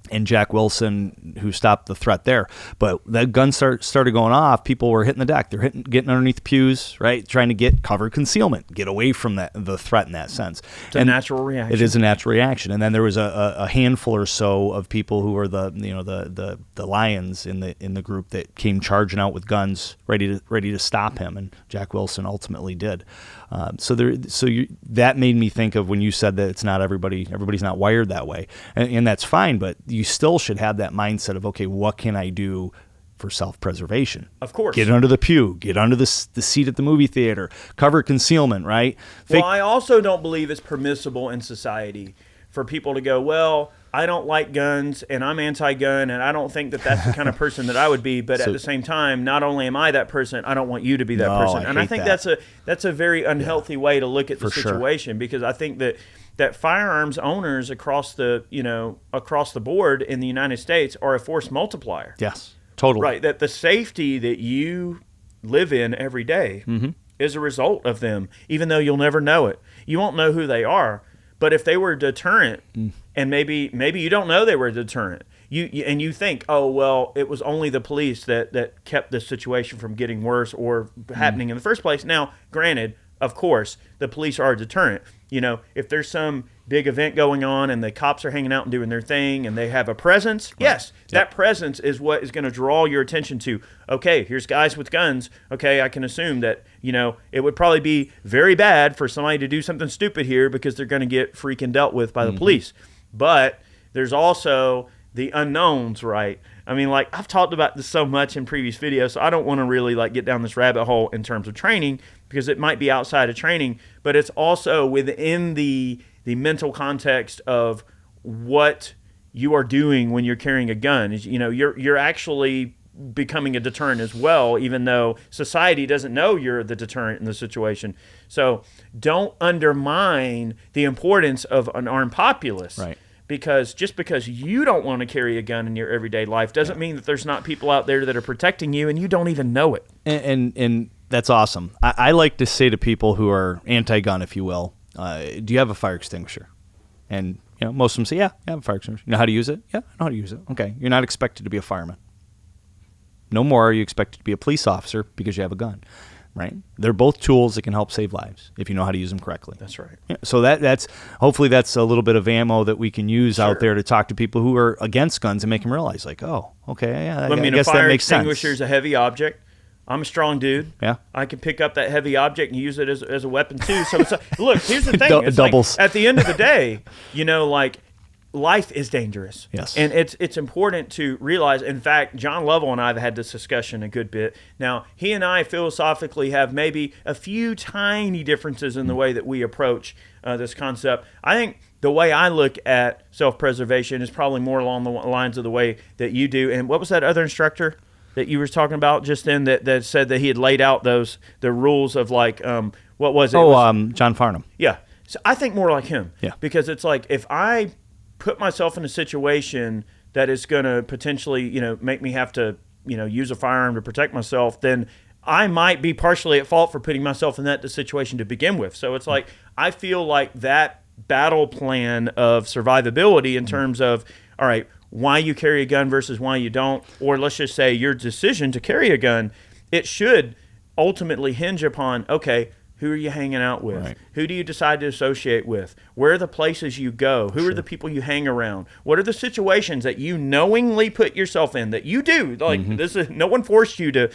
And Jack Wilson, who stopped the threat there. But that gun started going off. People were hitting the deck. They're getting underneath the pews, right? Trying to get cover concealment, get away from the threat in that sense. It's a natural reaction. It is a natural reaction. And then there was a handful or so of people who were the lions in the group that came charging out with guns, ready to stop him. And Jack Wilson ultimately did. That made me think of when you said that it's not everybody's not wired that way, and that's fine. But you still should have that mindset of, okay, what can I do for self-preservation? Of course. Get under the pew, get under the seat at the movie theater, cover concealment, right? Well, I also don't believe it's permissible in society for people to go, well, I don't like guns and I'm anti-gun and I don't think that that's the kind of person that I would be. But at the same time, not only am I that person, I don't want you to be that person. And I think that's a very unhealthy way to look at the situation, because I think that firearms owners across the board in the United States are a force multiplier. Yes, totally. Right, that the safety that you live in every day is a result of them, even though you'll never know it. You won't know who they are. But if they were a deterrent, and maybe you don't know they were a deterrent, you think, oh, well, it was only the police that kept the situation from getting worse or happening in the first place. Now, granted, of course, the police are a deterrent. If there's some big event going on and the cops are hanging out and doing their thing and they have a presence, yes, that presence is what is going to draw your attention to, okay, here's guys with guns. Okay, I can assume that, it would probably be very bad for somebody to do something stupid here because they're going to get freaking dealt with by the police. But there's also the unknowns, right? I mean, like, I've talked about this so much in previous videos, so I don't want to really get down this rabbit hole in terms of training, because it might be outside of training, but it's also within the mental context of what you are doing when you're carrying a gun. You're actually becoming a deterrent as well, even though society doesn't know you're the deterrent in the situation. So don't undermine the importance of an armed populace. Right. Because just because you don't want to carry a gun in your everyday life doesn't mean that there's not people out there that are protecting you and you don't even know it. And That's awesome. I like to say to people who are anti-gun, if you will, do you have a fire extinguisher? And most of them say, yeah, I have a fire extinguisher. You know how to use it? Yeah, I know how to use it. Okay, you're not expected to be a fireman. No more are you expected to be a police officer because you have a gun, right? They're both tools that can help save lives if you know how to use them correctly. That's right. Yeah, so that's hopefully that's a little bit of ammo that we can use out there to talk to people who are against guns and make them realize, like, oh, okay, yeah, I guess that makes sense. A fire extinguisher is a heavy object. I'm a strong dude. Yeah, I can pick up that heavy object and use it as a weapon too. So it's look, here's the thing: it's doubles. Like, at the end of the day, like life is dangerous. Yes, and it's important to realize. In fact, John Lovell and I have had this discussion a good bit. Now, he and I philosophically have maybe a few tiny differences in the way that we approach this concept. I think the way I look at self-preservation is probably more along the lines of the way that you do. And what was that other instructor that you were talking about just then that said that he had laid out the rules of like what was it? John Farnham. Yeah. So I think more like him. Yeah. Because it's like if I put myself in a situation that is going to potentially, make me have to, use a firearm to protect myself, then I might be partially at fault for putting myself in that situation to begin with. So it's like I feel like that battle plan of survivability in terms of, all right, why you carry a gun versus why you don't, or let's just say your decision to carry a gun, it should ultimately hinge upon, okay, who are you hanging out with? Right. Who do you decide to associate with? Where are the places you go? Who are the people you hang around? What are the situations that you knowingly put yourself in that you do? Like this is no one forced you to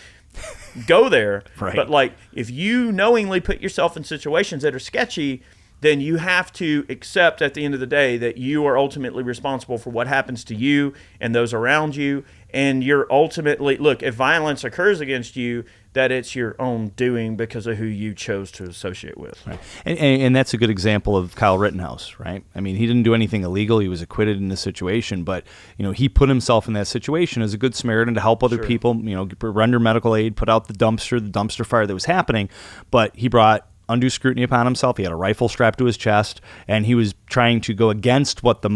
go there, right. But like if you knowingly put yourself in situations that are sketchy, then you have to accept at the end of the day that you are ultimately responsible for what happens to you and those around you. And you're ultimately, look, if violence occurs against you, that it's your own doing because of who you chose to associate with. Right. And that's a good example of Kyle Rittenhouse, right? I mean, he didn't do anything illegal. He was acquitted in this situation, but, he put himself in that situation as a good Samaritan to help other people, render medical aid, put out the dumpster fire that was happening, but he brought undue scrutiny upon himself. He had a rifle strapped to his chest, and he was trying to go against what the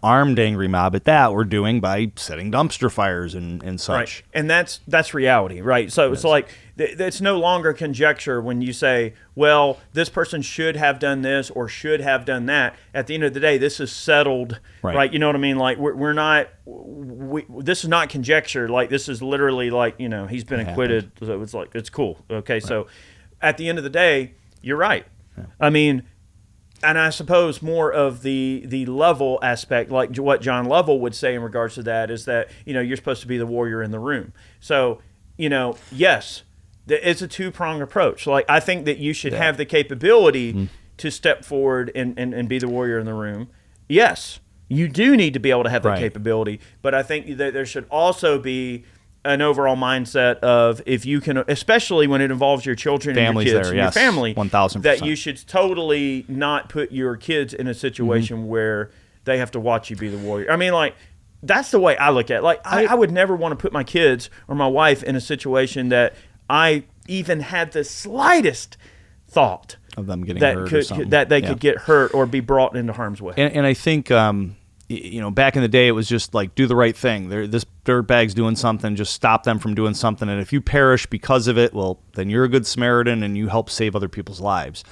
armed angry mob at that, were doing by setting dumpster fires and such. Right. And that's reality, right? So it's like it's no longer conjecture when you say, well, this person should have done this or should have done that. At the end of the day, this is settled, right? You know what I mean? Like we're not. This is not conjecture. Like this is literally like he's been acquitted. So it's like it's cool. Okay, right. So. At the end of the day, you're right. Yeah. I mean, and I suppose more of the level aspect, like what John Lovell would say in regards to that, is that, you're supposed to be the warrior in the room. So, yes, it's a two-pronged approach. Like, I think that you should have the capability to step forward and be the warrior in the room. Yes, you do need to be able to have that capability, but I think that there should also be an overall mindset of if you can, especially when it involves your children Families and your kids there, and yes. your family, 1000%. That you should totally not put your kids in a situation where they have to watch you be the warrior. I mean, like, that's the way I look at it. Like, I would never want to put my kids or my wife in a situation that I even had the slightest thought of them getting hurt or something. That they could get hurt or be brought into harm's way. And I think back in the day, it was just like, do the right thing. This dirtbag's doing something, just stop them from doing something. And if you perish because of it, well, then you're a good Samaritan and you help save other people's lives.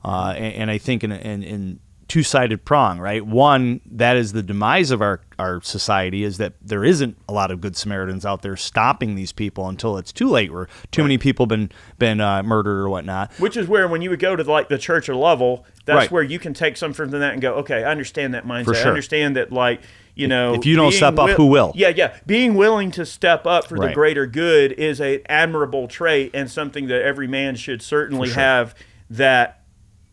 And I think in two-sided prong, right? One, that is the demise of our society, is that there isn't a lot of good Samaritans out there stopping these people until it's too late, where too many people been murdered or whatnot. Which is where, when you would go to like the church or level, that's where you can take some from that and go, okay, I understand that mindset. For sure. I understand that, like, if you don't step up, who will? Yeah. Being willing to step up for the greater good is an admirable trait and something that every man should certainly have that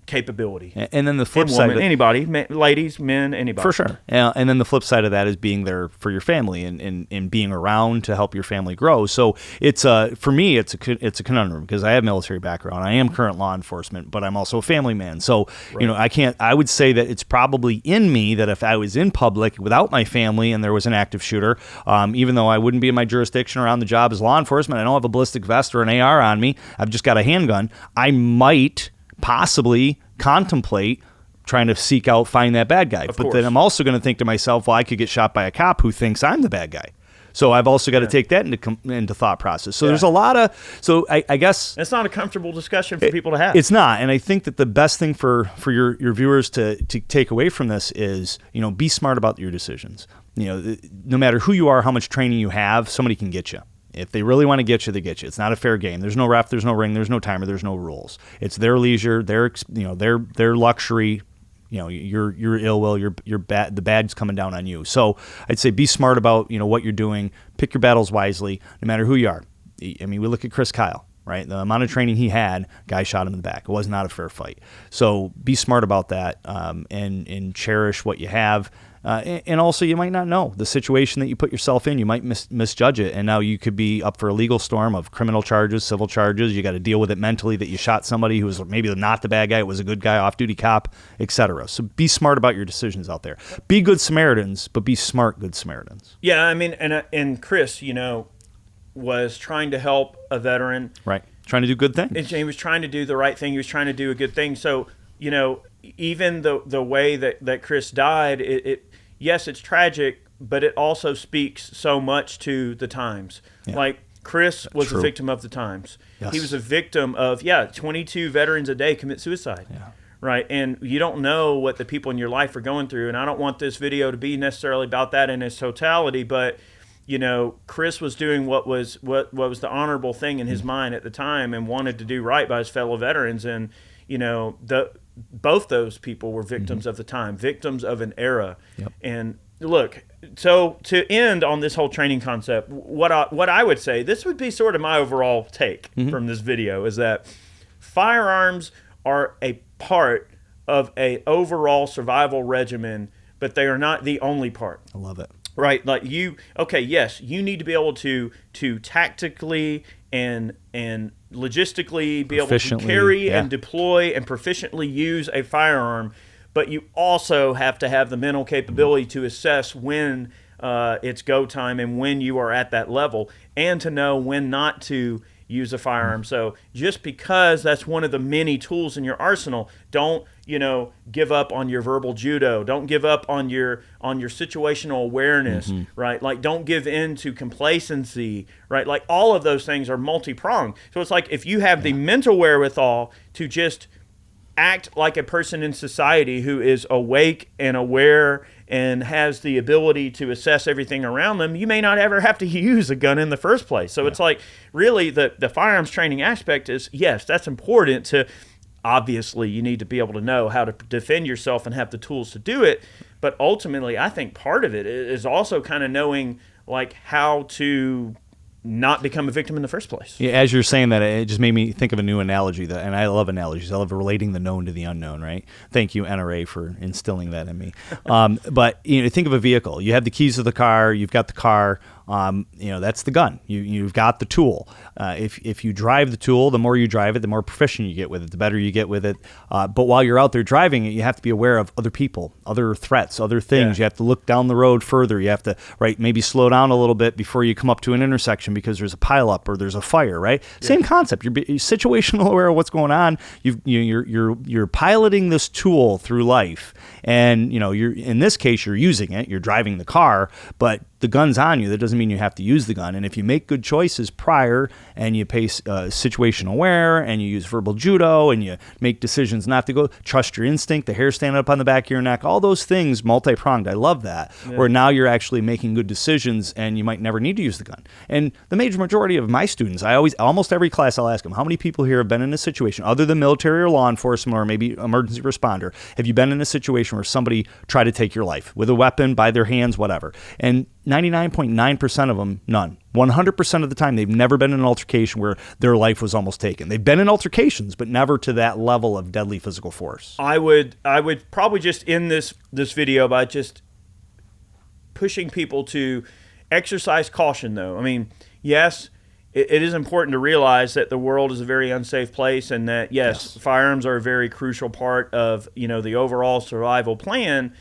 capability. And then the flip side, anybody, ladies, men, anybody, for sure. And then the flip side of that is being there for your family and being around to help your family grow. So it's for me, it's a conundrum because I have military background. I am current law enforcement, but I'm also a family man. So I would say that it's probably in me that if I was in public without my family and there was an active shooter, even though I wouldn't be in my jurisdiction around the job as law enforcement, I don't have a ballistic vest or an AR on me, I've just got a handgun, I might possibly contemplate trying to seek out, find that bad guy. But then I'm also going to think to myself, well, I could get shot by a cop who thinks I'm the bad guy. So I've also got to take that into thought process. So there's a lot of, so I guess. It's not a comfortable discussion for people to have. It's not. And I think that the best thing for your viewers to take away from this is, be smart about your decisions. No matter who you are, how much training you have, somebody can get you. If they really want to get you, they get you. It's not a fair game. There's no ref, there's no ring, there's no timer, there's no rules. It's their leisure, their luxury. Your ill will, your bad, the bad's coming down on you. So I'd say be smart about what you're doing. Pick your battles wisely, no matter who you are. I mean, we look at Chris Kyle, right? The amount of training he had, guy shot him in the back. It was not a fair fight. So be smart about that, and cherish what you have. And also, you might not know the situation that you put yourself in. You might misjudge it, and now you could be up for a legal storm of criminal charges, civil charges. You got to deal with it mentally that you shot somebody who was maybe not the bad guy, it was a good guy, off-duty cop, etc. So be smart about your decisions out there. Be good Samaritans, but be smart good Samaritans. Yeah, I mean, and Chris, was trying to help a veteran. Right, trying to do good things. And he was trying to do the right thing. He was trying to do a good thing. So, even the way that Chris died, yes, it's tragic, but it also speaks so much to the times. Yeah. Like, Chris was a victim of the times. Yes. He was a victim of, 22 veterans a day commit suicide. Yeah. Right? And you don't know what the people in your life are going through. And I don't want this video to be necessarily about that in its totality, but, Chris was doing what was the honorable thing in his mind at the time and wanted to do right by his fellow veterans. And, both those people were victims of the time, victims of an era. Yep. And look, so to end on this whole training concept, what I would say, this would be sort of my overall take from this video, is that firearms are a part of a overall survival regimen, but they are not the only part. I love it. Right, like yes, you need to be able to tactically and logistically be able to carry and deploy and proficiently use a firearm, but you also have to have the mental capability to assess when it's go time and when you are at that level, and to know when not to use a firearm. So just because that's one of the many tools in your arsenal, don't give up on your verbal judo. Don't give up on your situational awareness, right? Like, don't give in to complacency, right? Like, all of those things are multi-pronged. So it's like, if you have the mental wherewithal to just act like a person in society who is awake and aware and has the ability to assess everything around them, you may not ever have to use a gun in the first place. So it's like, really, the firearms training aspect is, yes, that's important to, obviously, you need to be able to know how to defend yourself and have the tools to do it. But ultimately, I think part of it is also kind of knowing, like, how to not become a victim in the first place. Yeah, as you're saying that, it just made me think of a new analogy, and I love analogies. I love relating the known to the unknown, right? Thank you, NRA, for instilling that in me. But think of a vehicle. You have the keys to the car. You've got the car. That's the gun. You've got the tool. If you drive the tool, the more you drive it, the more proficient you get with it, the better you get with it. But while you're out there driving it, you have to be aware of other people, other threats, other things. You have to look down the road further. You have to, maybe slow down a little bit before you come up to an intersection because there's a pileup or there's a fire, right? Yeah. Same concept. You're situational aware of what's going on. You're piloting this tool through life, and you're, in this case, you're using it. You're driving the car, but the gun's on you. That doesn't mean you have to use the gun. And if you make good choices prior, and you pay situational aware, and you use verbal judo, and you make decisions not to go, trust your instinct, the hair standing up on the back of your neck, all those things, multi-pronged. I love that. Yeah. Where now you're actually making good decisions, and you might never need to use the gun. And the majority of my students, almost every class, I'll ask them, how many people here have been in a situation, other than military or law enforcement or maybe emergency responder, have you been in a situation where somebody tried to take your life with a weapon, by their hands, whatever? And 99.9% of them, none. 100% of the time, they've never been in an altercation where their life was almost taken. They've been in altercations, but never to that level of deadly physical force. I would probably just end this video by just pushing people to exercise caution, though. I mean, yes, it is important to realize that the world is a very unsafe place, and that, yes, firearms are a very crucial part of the overall survival plan.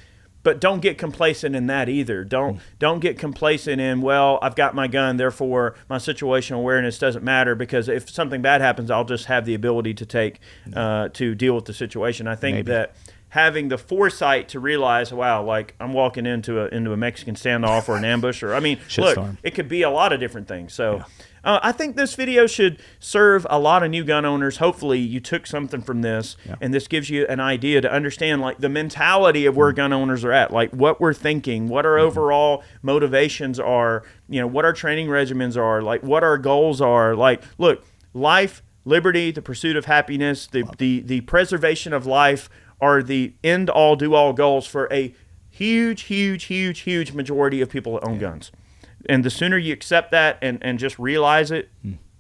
But don't get complacent in that either. Don't get complacent in, well, I've got my gun, therefore my situational awareness doesn't matter, because if something bad happens, I'll just have the ability to to deal with the situation. I think that having the foresight to realize, wow, like I'm walking into a Mexican standoff or an ambush, or I mean, look, it could be a lot of different things. So I think this video should serve a lot of new gun owners. Hopefully you took something from this, and this gives you an idea to understand like the mentality of where gun owners are at, like what we're thinking, what our overall motivations are, you know, what our training regimens are, like what our goals are. Like, look, life, liberty, the pursuit of happiness, the preservation of life are the end-all, do-all goals for a huge majority of people that own guns. And the sooner you accept that and just realize it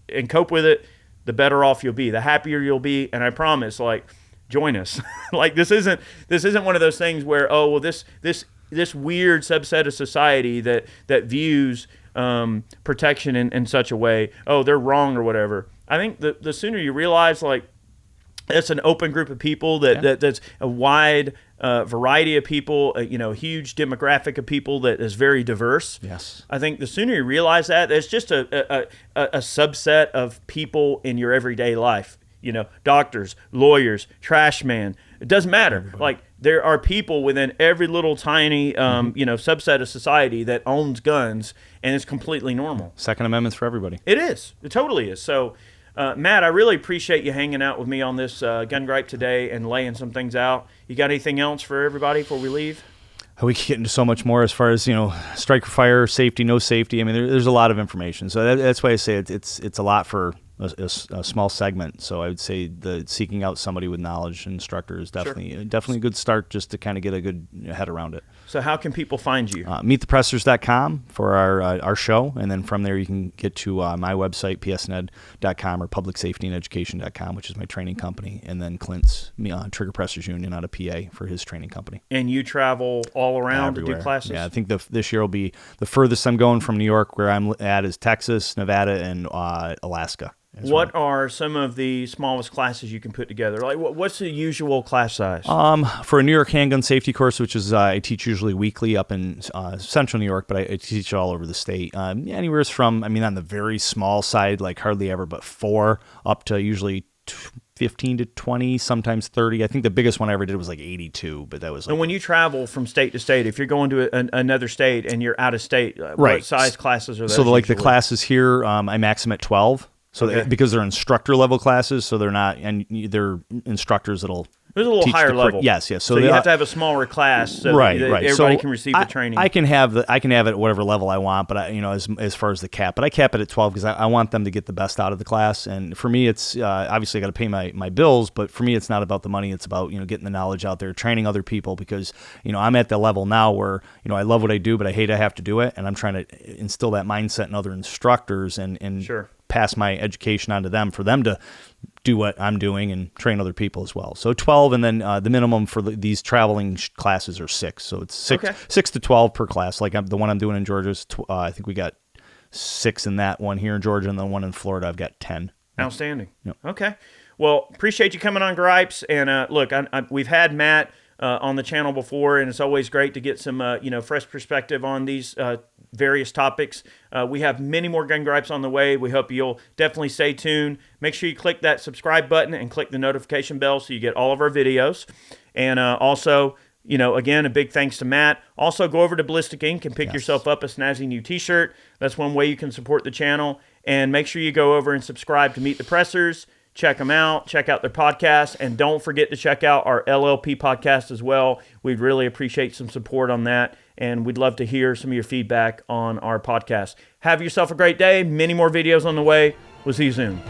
and cope with it, the better off you'll be, the happier you'll be. And I promise, like, join us. Like, this isn't one of those things where, oh, well, this weird subset of society that views protection in such a way, oh, they're wrong or whatever. I think the sooner you realize, like, it's an open group of people that's a wide variety of people, you know, huge demographic of people that is very diverse. Yes. I think the sooner you realize that, it's just a subset of people in your everyday life. You know, doctors, lawyers, trash man. It doesn't matter. Everybody. Like, there are people within every little tiny, you know, subset of society that owns guns, and it's completely normal. Second Amendment's for everybody. It is. It totally is. So, Matt, I really appreciate you hanging out with me on this gun gripe today and laying some things out. You got anything else for everybody before we leave? We can get into so much more as far as, you know, striker fire, safety, no safety. I mean, there's a lot of information. So that's why I say it's a lot for a small segment. So I would say the seeking out somebody with knowledge, instructor, is definitely a good start just to kind of get a good head around it. So how can people find you? Meetthepressers.com for our show, and then from there you can get to my website, psned.com, or publicsafetyandeducation.com, which is my training company, and then Clint's Trigger Pressers Union out of PA for his training company. And you travel all around everywhere to do classes? Yeah, I think this year will be the furthest I'm going from New York. Where I'm at is Texas, Nevada, and Alaska. What are some of the smallest classes you can put together? Like, what's the usual class size? For a New York handgun safety course, which is I teach usually weekly up in central New York, but I teach all over the state. Anywhere from, I mean, on the very small side, like hardly ever, but 4 up to usually 15 to 20, sometimes 30. I think the biggest one I ever did was like 82, but that was like... And when you travel from state to state, if you're going to another state and you're out of state, right. What size classes are those? So like usually? The classes here, I max them at 12. So because they're instructor level classes, so they're not, and they're instructors that'll There's a little higher level. Yes. So you have to have a smaller class so right. everybody can receive the training. I can have it at whatever level I want, but as far as the cap, but I cap it at 12 because I want them to get the best out of the class. And for me, it's obviously I got to pay my bills, but for me, it's not about the money. It's about getting the knowledge out there, training other people, because I'm at the level now where I love what I do, but I hate I have to do it, and I'm trying to instill that mindset in other instructors and sure. pass my education on to them for them to do what I'm doing and train other people as well. So 12, and then the minimum for these traveling classes are 6. So it's 6 to 12 per class. Like the one I'm doing in Georgia is I think we got 6 in that one here in Georgia, and the one in Florida I've got 10. Outstanding. Yep. Okay. Well, appreciate you coming on Gripes. And look, we've had Matt on the channel before, and it's always great to get some fresh perspective on these various topics. We have many more gun gripes on the way. We hope you'll definitely stay tuned. Make sure you click that subscribe button and click the notification bell so you get all of our videos. And also, again, a big thanks to Matt. Also, go over to Ballistic Ink and pick yourself up a snazzy new t-shirt. That's one way you can support the channel. And make sure you go over and subscribe to Meet the Pressers. Check them out. Check out their podcast. And don't forget to check out our LLP podcast as well. We'd really appreciate some support on that. And we'd love to hear some of your feedback on our podcast. Have yourself a great day. Many more videos on the way. We'll see you soon.